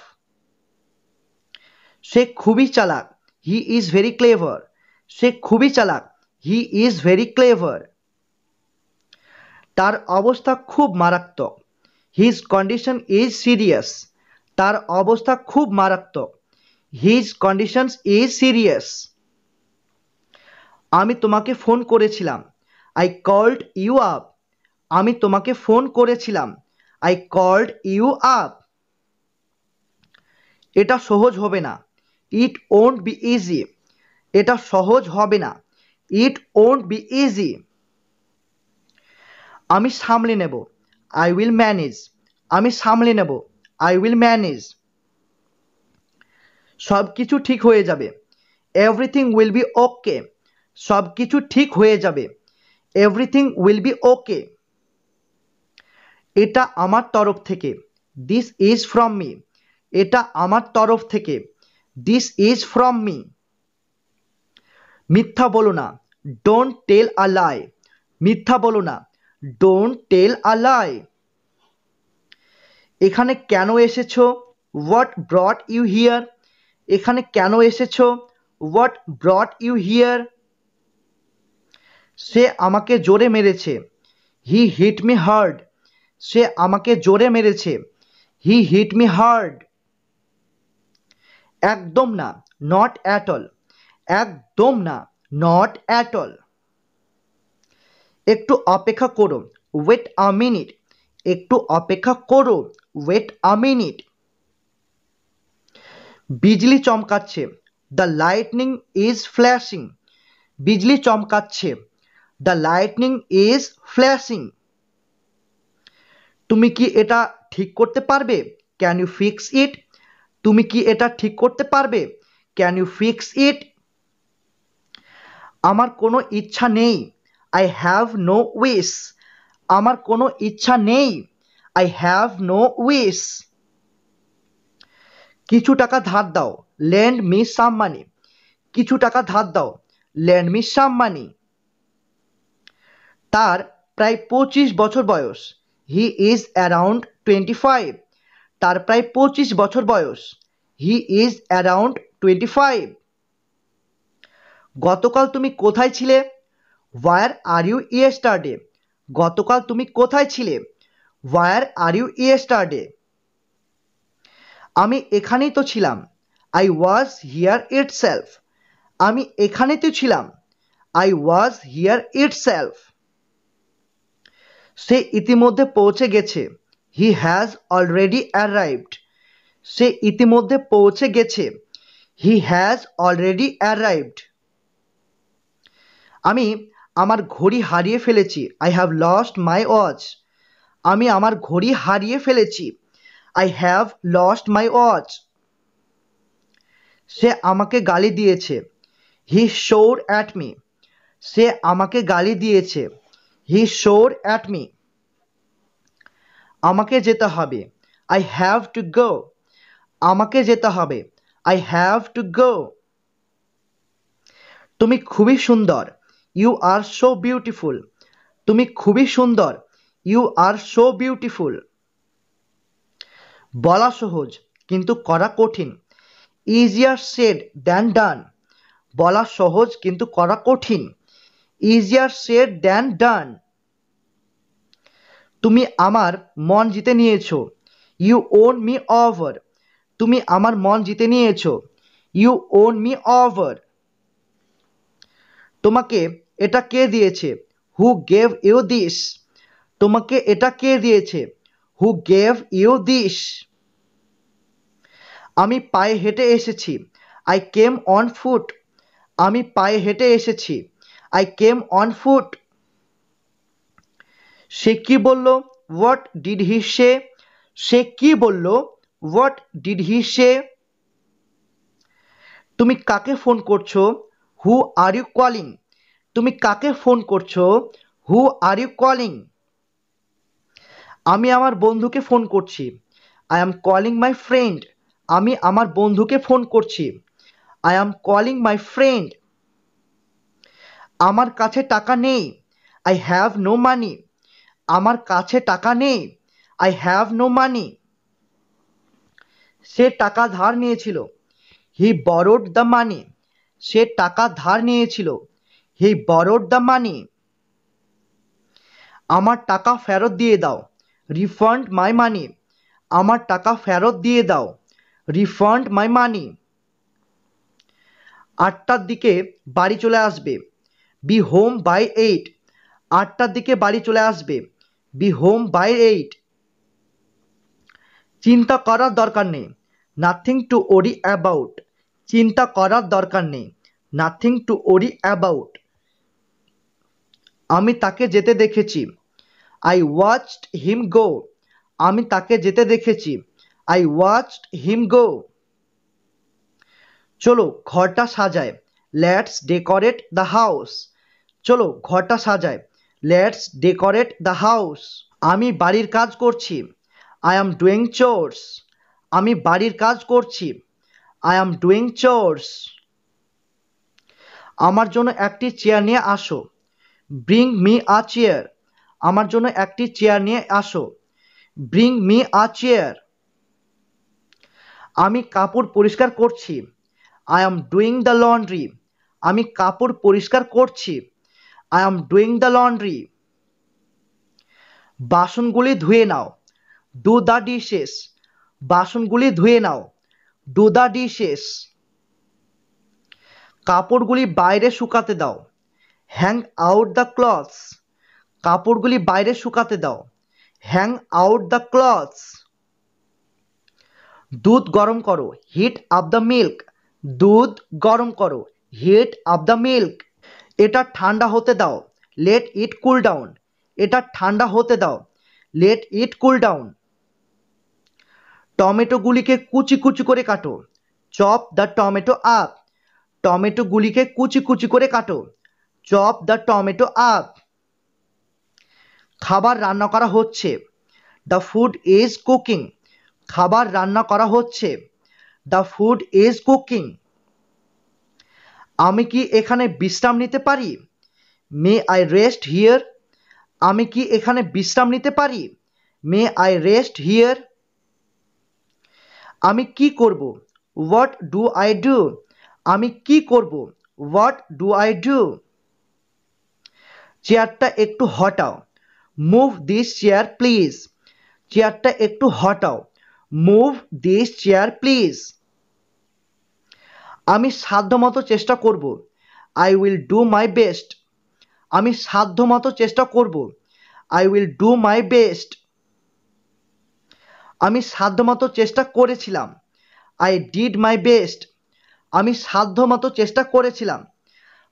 সে খুবই চালাক, হি ইজ ভেরি ক্লেভার। সে খুবই চালাক, হি ইজ ভেরি ক্লেভার। তার অবস্থা খুব মারাত্মক, হিজ কন্ডিশন ইজ সিরিয়াস। তার অবস্থা খুব মারাত্মক, হিজ কন্ডিশন ইজ সিরিয়াস। আমি তোমাকে ফোন করেছিলাম, আই কল্ড ইউ আপ। আমি তোমাকে ফোন করেছিলাম, আই কল্ড ইউ আপ। এটা সহজ হবে না, ইট ওন্ট বি ইজি। এটা সহজ হবে না, ইট ওন্ট বি ইজি। আমি সামলে নেব, আই উইল ম্যানেজ। আমি সামলে নেব, আই উইল ম্যানেজ। সব কিছু ঠিক হয়ে যাবে, এভরিথিং উইল বি ওকে। সব কিছু ঠিক হয়ে যাবে, এভরিথিং উইল বি ওকে। এটা আমার তরফ থেকে, দিস ইজ ফ্রম মি। এটা আমার তরফ থেকে, দিস ইজ ফ্রম মি। মিথ্যা বলো না, ডোন্ট টেল আ লাই। মিথ্যা বলো না, ডোন্ট টেল আ লাই। এখানে কেন এসেছো, হোয়াট ব্রট ইউ হিয়ার। এখানে কেন এসেছো? What brought you here? সে আমাকে জোরে মেরেছে। He hit me hard. সে আমাকে জোরে মেরেছে। He hit me hard. একদম না, নট অ্যাট অল। একদম না, নট অ্যাট অল। একটু অপেক্ষা করো, ওয়েট আ মিনিট। একটু অপেক্ষা করো, ওয়েট আ মিনিট। বিজলি চমকাচ্ছে, দ্য লাইটনিং ইজ ফ্ল্যাশিং। বিজলি চমকাচ্ছে, দ্য লাইটনিং ইজ ফ্ল্যাশিং। তুমি কি এটা ঠিক করতে পারবে? Can you fix it? তুমি কি এটা ঠিক করতে পারবে? Can you fix it? আমার কোনো ইচ্ছা নেই। I have no wish. আমার কোনো ইচ্ছা নেই। I have no wish. কিছু টাকা ধার দাও, লেন্ড মি সাম মানি। কিছু টাকা ধার দাও, লেন্ড মি সাম মানি। তার প্রায় 25 বছর বয়স। He is around 25। তার প্রায় 25 বছর বয়স। He is around 25। গতকাল তুমি কোথায় ছিলে? Where are you yesterday? গতকাল তুমি কোথায় ছিলে? Where are you yesterday? আমি এখানেই তো ছিলাম। I was here itself. আমি এখানেই তো ছিলাম। I was here itself. সে ইতিমধ্যে পৌঁছে গেছে। He has already arrived. সে ইতিমধ্যে পৌঁছে গেছে। He has already arrived. আমি আমার ঘড়ি হারিয়ে ফেলেছি। I have lost my watch. আমি আমার ঘড়ি হারিয়ে ফেলেছি। I have lost my watch. সে আমাকে গালি দিয়েছে। হি শোর অ্যাট মি। সে আমাকে গালি দিয়েছে। হি শোর অ্যাট মি। আমাকে যেতে হবে। I have to go. আমাকে যেতে হবে। I have to go. তুমি খুবই সুন্দর। You are so beautiful. তুমি খুবই সুন্দর। You are so beautiful. বলা সহজ কিন্তু করা কঠিন। Easier said than done. বলা সহজ কিন্তু করা কঠিন। Easier said than done. তুমি আমার মন জিতে নিয়েছো। You won me over. তুমি আমার মন জিতে নিয়েছো। You won me over. তোমাকে এটা কে দিয়েছে? Who gave you this? তোমাকে এটা কে দিয়েছে? Who gave you this? আমি পায়ে হেঁটে এসেছি। I came on foot. আমি পায়ে হেঁটে এসেছি। I came on foot. সে কি বলল? What did he say? সে কি বলল? What did he say? তুমি কাকে ফোন করছো? Who are you calling? তুমি কাকে ফোন করছো? Who are you calling? আমি আমার বন্ধুকে ফোন করছি। I am calling my friend. আমি আমার বন্ধুকে ফোন করছি। I am calling my friend. আমার কাছে টাকা নেই। I have no money. আমার কাছে টাকা নেই। I have no money. সে টাকা ধার নিয়েছিল। হি বরোড দ্য মানি। সে টাকা ধার নিয়েছিল। হি বরোড দ্য মানি। আমার টাকা ফেরত দিয়ে দাও। রিফান্ড মাই মানি। আমার টাকা ফেরত দিয়ে দাও। রিফান্ড মাই মানি। 8টার দিকে বাড়ি চলে আসবে। Be home by 8। 8টার দিকে বাড়ি চলে আসবে। Be home by 8। চিন্তা করার দরকার নেই। Nothing to worry about. চিন্তা করার দরকার নেই। Nothing to worry about. আমি তাকে যেতে দেখেছি। I watched him go. আমি তাকে যেতে দেখেছি। I watched him go. চলো ঘরটা সাজায়। Let's decorate the house. চলো ঘরটা সাজায়। Let's decorate the house. আমি বাড়ির কাজ করছি। I am doing chores. আমি বাড়ির কাজ করছি। I am doing চোরস। আমার জন্য একটি চেয়ার নিয়ে আসো। Bring me a chair. আমার জন্য একটি চেয়ার নিয়ে আসো। Bring me a chair. আমি কাপড় পরিষ্কার করছি। I am doing the laundry, আমি কাপড় পরিষ্কার করছি। I am doing the laundry. বাসনগুলি ধুয়ে নাও, ডু দ্য ডিশেস, বাসনগুলি ধুয়ে নাও, ডু দ্য ডিশেস। কাপড়গুলি বাইরে শুকাতে দাও, হ্যাং আউট দ্য ক্লথস, কাপড়গুলি বাইরে শুকাতে দাও, হ্যাং আউট দ্য ক্লথস। দুধ গরম করো, হিট আপ দ্য মিল্ক, দুধ গরম করো, হিট আপ দ্য মিল্ক। এটা ঠান্ডা হতে দাও, লেট ইট কুল ডাউন, এটা ঠান্ডা হতে দাও, লেট ইট কুল ডাউন। টমেটোগুলিকে কুচি কুচি করে কাটো, চপ দ্য টমেটো আপ, টমেটোগুলিকে কুচি কুচি করে কাটো, চপ দ্য টমেটো আপ। খাবার রান্না করা হচ্ছে, দ্য ফুড ইজ কুকিং, খাবার রান্না করা হচ্ছে, দ্য ফুড ইজ কুকিং। আমি কি এখানে বিশ্রাম নিতে পারি? মে আই রেস্ট হিয়ার, আমি কি এখানে বিশ্রাম নিতে পারি? May I rest here. আমি কি করব? হোয়াট ডু আই ডু, আমি কি করব? What do I do. চেয়ারটা একটু হটাও, মুভ দিস চেয়ার প্লিজ, চেয়ারটা একটু হটাও, মুভ দিস চেয়ার প্লিজ। আমি সাধ্যমতো চেষ্টা করব, I will do my best, আমি সাধ্যমতো চেষ্টা করব, I will do my best. আমি সাধ্যমতো চেষ্টা করেছিলাম, আই ডিড মাই বেস্ট, আমি সাধ্যমতো চেষ্টা করেছিলাম,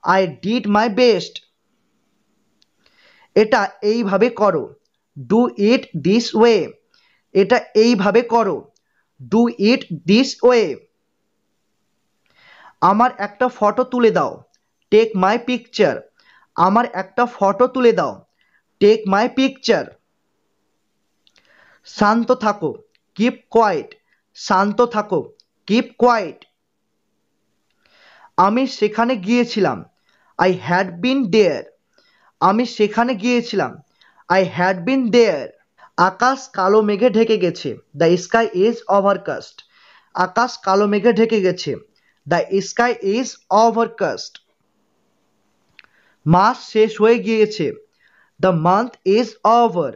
আই ডিড মাই বেস্ট। এটা এইভাবে করো, ডু ইট দিস ওয়ে, এটা এইভাবে করো, ডু ইট দিস ওয়ে। আমার একটা ফটো তুলে দাও, টেক মাই পিকচার, আমার একটা ফটো তুলে দাও, টেক মাই পিকচার। শান্ত থাকো, কিপ কোয়াইট, শান্ত থাকো, কিপ কোয়াইট। আমি সেখানে গিয়েছিলাম, আই হ্যাড বিন দেয়ার, আমি সেখানে গিয়েছিলাম, আই হ্যাড বিন দেয়ার। আকাশ কালো মেঘে ঢেকে গেছে, দ্য স্কাই ইজ ওভারকাস্ট, আকাশ কালো মেঘে ঢেকে গেছে, দ্য স্কাই ইজ ওভারকাস্ট। মাস শেষ হয়ে গিয়েছে, দ্য মান্থ ইজ ওভার,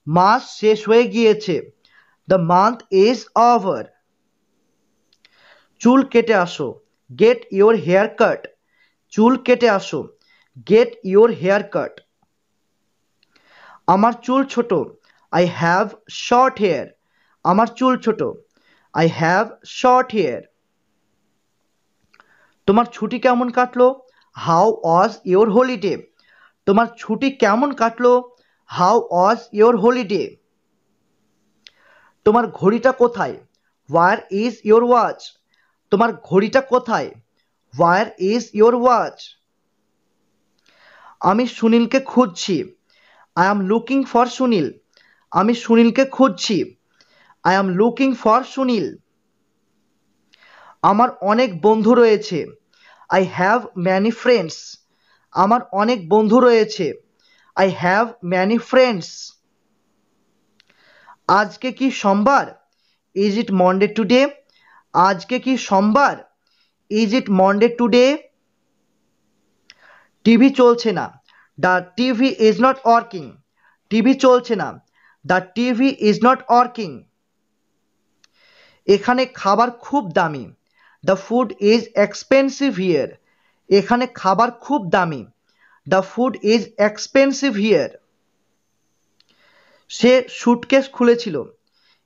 মাস শেষ হয়ে গিয়েছে, দ্য মান্থ ইজ ওভার। চুল কেটে আসো, গেট ইয়োর হেয়ার কাট, চুল কেটে আসো, গেট ইয়োর হেয়ার কাট। আমার চুল ছোট, আই হ্যাভ শর্ট হেয়ার, আমার চুল ছোট, আই হ্যাভ শর্ট হেয়ার। তোমার ছুটি কেমন কাটলো? হাউ ওয়াজ ইয়োর হলিডে, তোমার ছুটি কেমন কাটলো? How was your holiday. তোমার ঘড়িটা কোথায়? হোয়ার ইজ ইয়োর ওয়াচ, তোমার ঘড়িটা কোথায়? Where is your watch. আমি সুনীলকে খুঁজছি, I am looking for Sunil, আমি সুনীলকে খুঁজছি, I am looking for Sunil. আমার অনেক বন্ধু রয়েছে, আই হ্যাভ ম্যানি ফ্রেন্ডস, আমার অনেক বন্ধু রয়েছে, আই হ্যাভ ম্যানি ফ্রেন্ডস। আজকে কি সোমবার? ইজ ইট মন্ডে টুডে, আজকে কি সোমবার? Is it Monday today. TV চলছে না, the TV is not working, TV চলছে না, the TV is not working. এখানে খাবার খুব দামি, the food is expensive here, এখানে খাবার খুব দামি, the food is expensive here. সে সুটকেস খুলেছিল,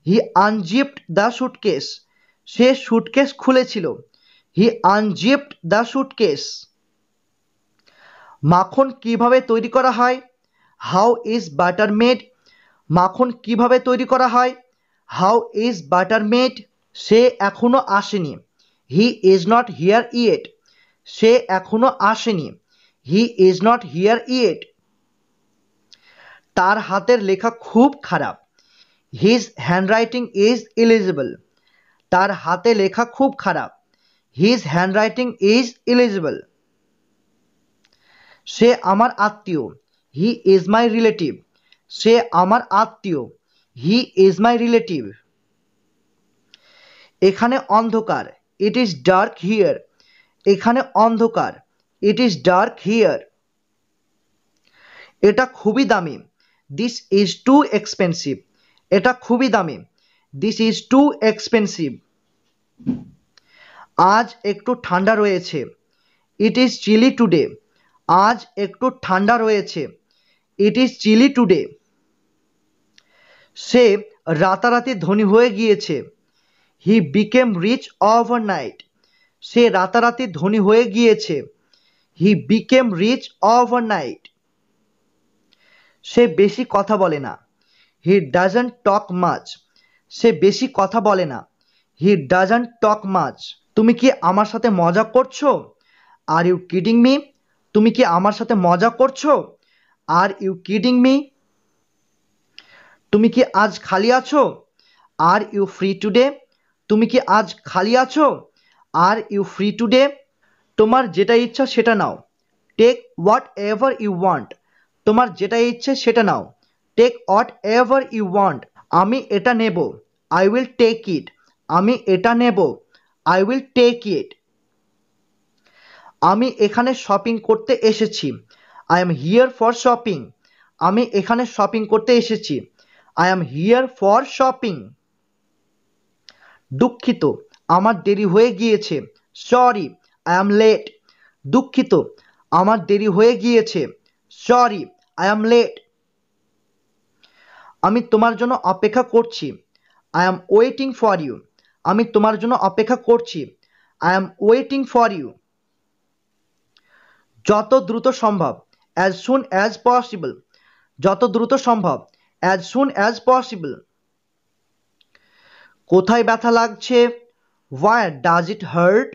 হি আনজিপড দ্য সুটকেস, সে সুটকেস খুলেছিল, হি আনজিপড দ্য সুটকেস। মাখন কিভাবে তৈরি করা হয়? হাউ ইজ বাটার মেড, মাখন কিভাবে তৈরি করা হয়? How is butter made. সে এখনো আসেনি, he is not here yet, সে এখনো আসেনি, he is not here yet. তার হাতের লেখা খুব খারাপ, হিজ হ্যান্ডরাইটিং ইজ ইলিজিবল, তার হাতে লেখা খুব খারাপ, হিজ হ্যান্ডরাইটিং ইজ ইলিজিবল। সে আমার আত্মীয়, হি ইজ মাই রিলেটিভ, সে আমার আত্মীয়, হি ইজ মাই রিলেটিভ। এখানে অন্ধকার, ইট ইজ ডার্ক হিয়ার, এখানে অন্ধকার। It is dark here. এটা খুবই দামি। This is too expensive. এটা খুবই দামি। This is too expensive. আজ একটু ঠান্ডা রয়েছে। It is chilly today. আজ একটু ঠান্ডা রয়েছে। It is chilly today. সে রাতারাতি ধনী হয়ে গিয়েছে। He became rich overnight. সে রাতারাতি ধনী হয়ে গিয়েছে। He became rich overnight. সে বেশি কথা বলে না। He doesn't talk much. সে বেশি কথা বলে না। He doesn't talk much. তুমি কি আমার সাথে মজা করছো? Are you kidding me? তুমি কি আমার সাথে মজা করছো? Are you kidding me? তুমি কি আজ খালি আছো? Are you free today? তুমি কি আজ খালি আছো? Are you free today? তোমার যেটা ইচ্ছা সেটা নাও। Take whatever you want. তোমার যেটা ইচ্ছে সেটা নাও। Take whatever you want. আমি এটা নেব। I will take it. আমি এটা নেব। I will take it. আমি এখানে শপিং করতে এসেছি। I am here for shopping. আমি এখানে শপিং করতে এসেছি। I am here for shopping. দুঃখিত, আমার দেরি হয়ে গিয়েছে। Sorry, I am late. দুঃখিত, আমার দেরি হয়ে গিয়েছে। Sorry, I am late. আমি তোমার জন্য অপেক্ষা করছি। I am waiting for you. আমি তোমার জন্য অপেক্ষা করছি। I am waiting for you. যত দ্রুত সম্ভব। As soon as possible. যত দ্রুত সম্ভব। As soon as possible. কোথায় ব্যথা লাগছে? Where does it hurt?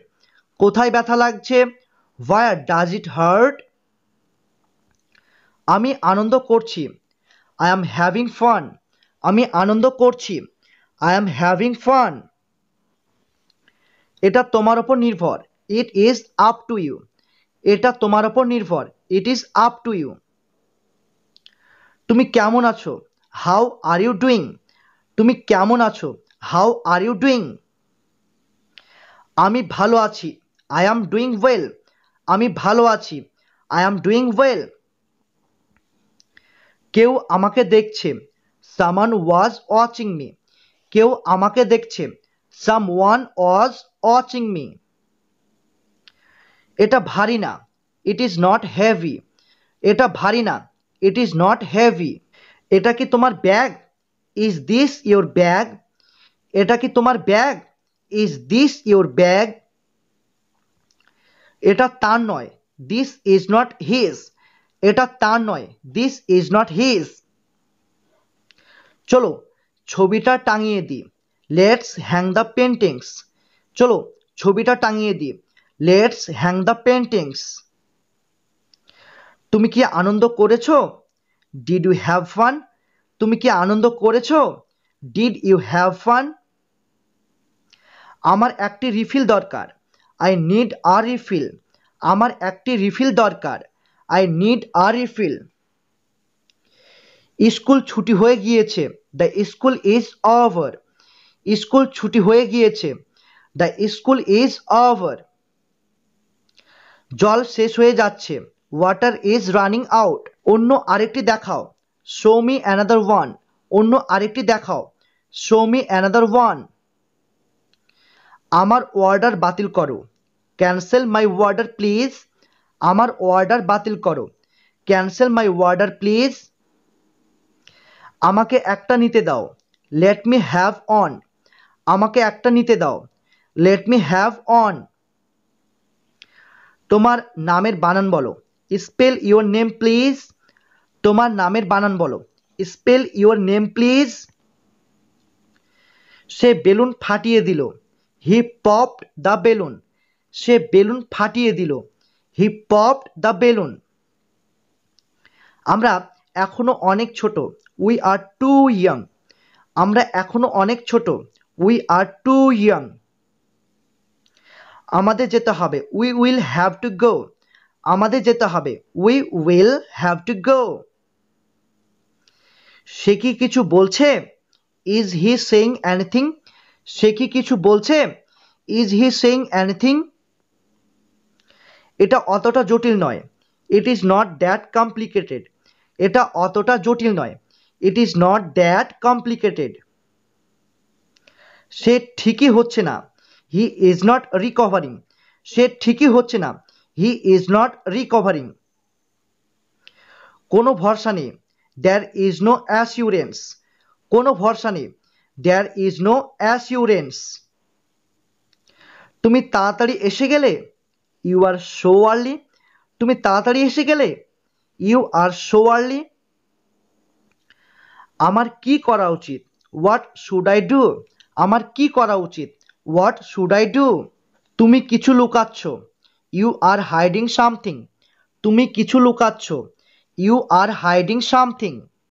কোথায় ব্যথা লাগছে? Where does it hurt? আমি আনন্দ করছি। I am having fun. আমি আনন্দ করছি। I am having fun. এটা তোমার ওপর নির্ভর। It is up to you. এটা তোমার ওপর নির্ভর। It is up to you. তুমি কেমন আছো? How are you doing? তুমি কেমন আছো? How are you doing? আমি ভালো আছি। I am doing well. আমি ভালো আছি। I am doing well. কেউ আমাকে দেখছে। Someone was watching me. কেউ আমাকে দেখছে। Someone was watching me. এটা ভারী না। It is not heavy. এটা ভারী না। It is not heavy. এটা কি তোমার bag? Is this your bag? এটা কি তোমার bag? Is this your bag? এটা তার নয়। This is not his. এটা তার নয়। This is not his. চলো ছবিটা টাঙিয়ে দিই। Let's hang the paintings. চলো ছবিটা টাঙিয়ে দিই। Let's hang the paintings. তুমি কি আনন্দ করেছো? Did you have fun? তুমি কি আনন্দ করেছো? Did you have fun? আমার একটি রিফিল দরকার। I need a refill. আমার একটি রিফিল দরকার। I need a refill. School ছুটি হয়ে গিয়েছে। The school is over. School ছুটি হয়ে গিয়েছে। The school is over. জল শেষ হয়ে যাচ্ছে। Water is running out. অন্য আরেকটি দেখাও। Show me another one. অন্য আরেকটি দেখাও। Show me another one. আমার অর্ডার বাতিল করো। Cancel my order please. আমার অর্ডার বাতিল করো। Cancel my order please. আমাকে একটা নিতে দাও। Let me have on. আমাকে একটা নিতে দাও। Let me have on. তোমার নামের বানান বলো। Spell your name please. তোমার নামের বানান বলো। Spell your name please. Say balloon ফাটিয়ে দিল। He popped the balloon. সে বেলুন ফাটিয়ে দিল। He popped the balloon. আমরা এখনো অনেক ছোট। We are too young. আমরা এখনো অনেক ছোট। We are too young. আমাদের যেতে হবে। We will have to go. আমাদের যেতে হবে। We will have to go. সে কি কিছু বলছে? Is he saying anything? সে কি কিছু বলছে? Is he saying anything? এটা অতটা জটিল নয়। It is not that complicated. এটা অতটা জটিল নয়। It is not that complicated. সে ঠিকই হচ্ছে না। He is not recovering. সে ঠিকই হচ্ছে না। He is not recovering. কোনো ভরসা নেই। There is no assurance. কোনো ভরসা নেই। There is no assurance. তুমি তাড়াতাড়ি এসে গেলে। You are so early. তুমি তাড়াতাড়ি এসে গেলে। You are so early. আমার কি করা উচিত? What should I do? আমার কি করা উচিত? What should I do? তুমি কিছু লুকাচ্ছ। You are hiding something. তুমি কিছু লুকাচ্ছ। You are hiding something.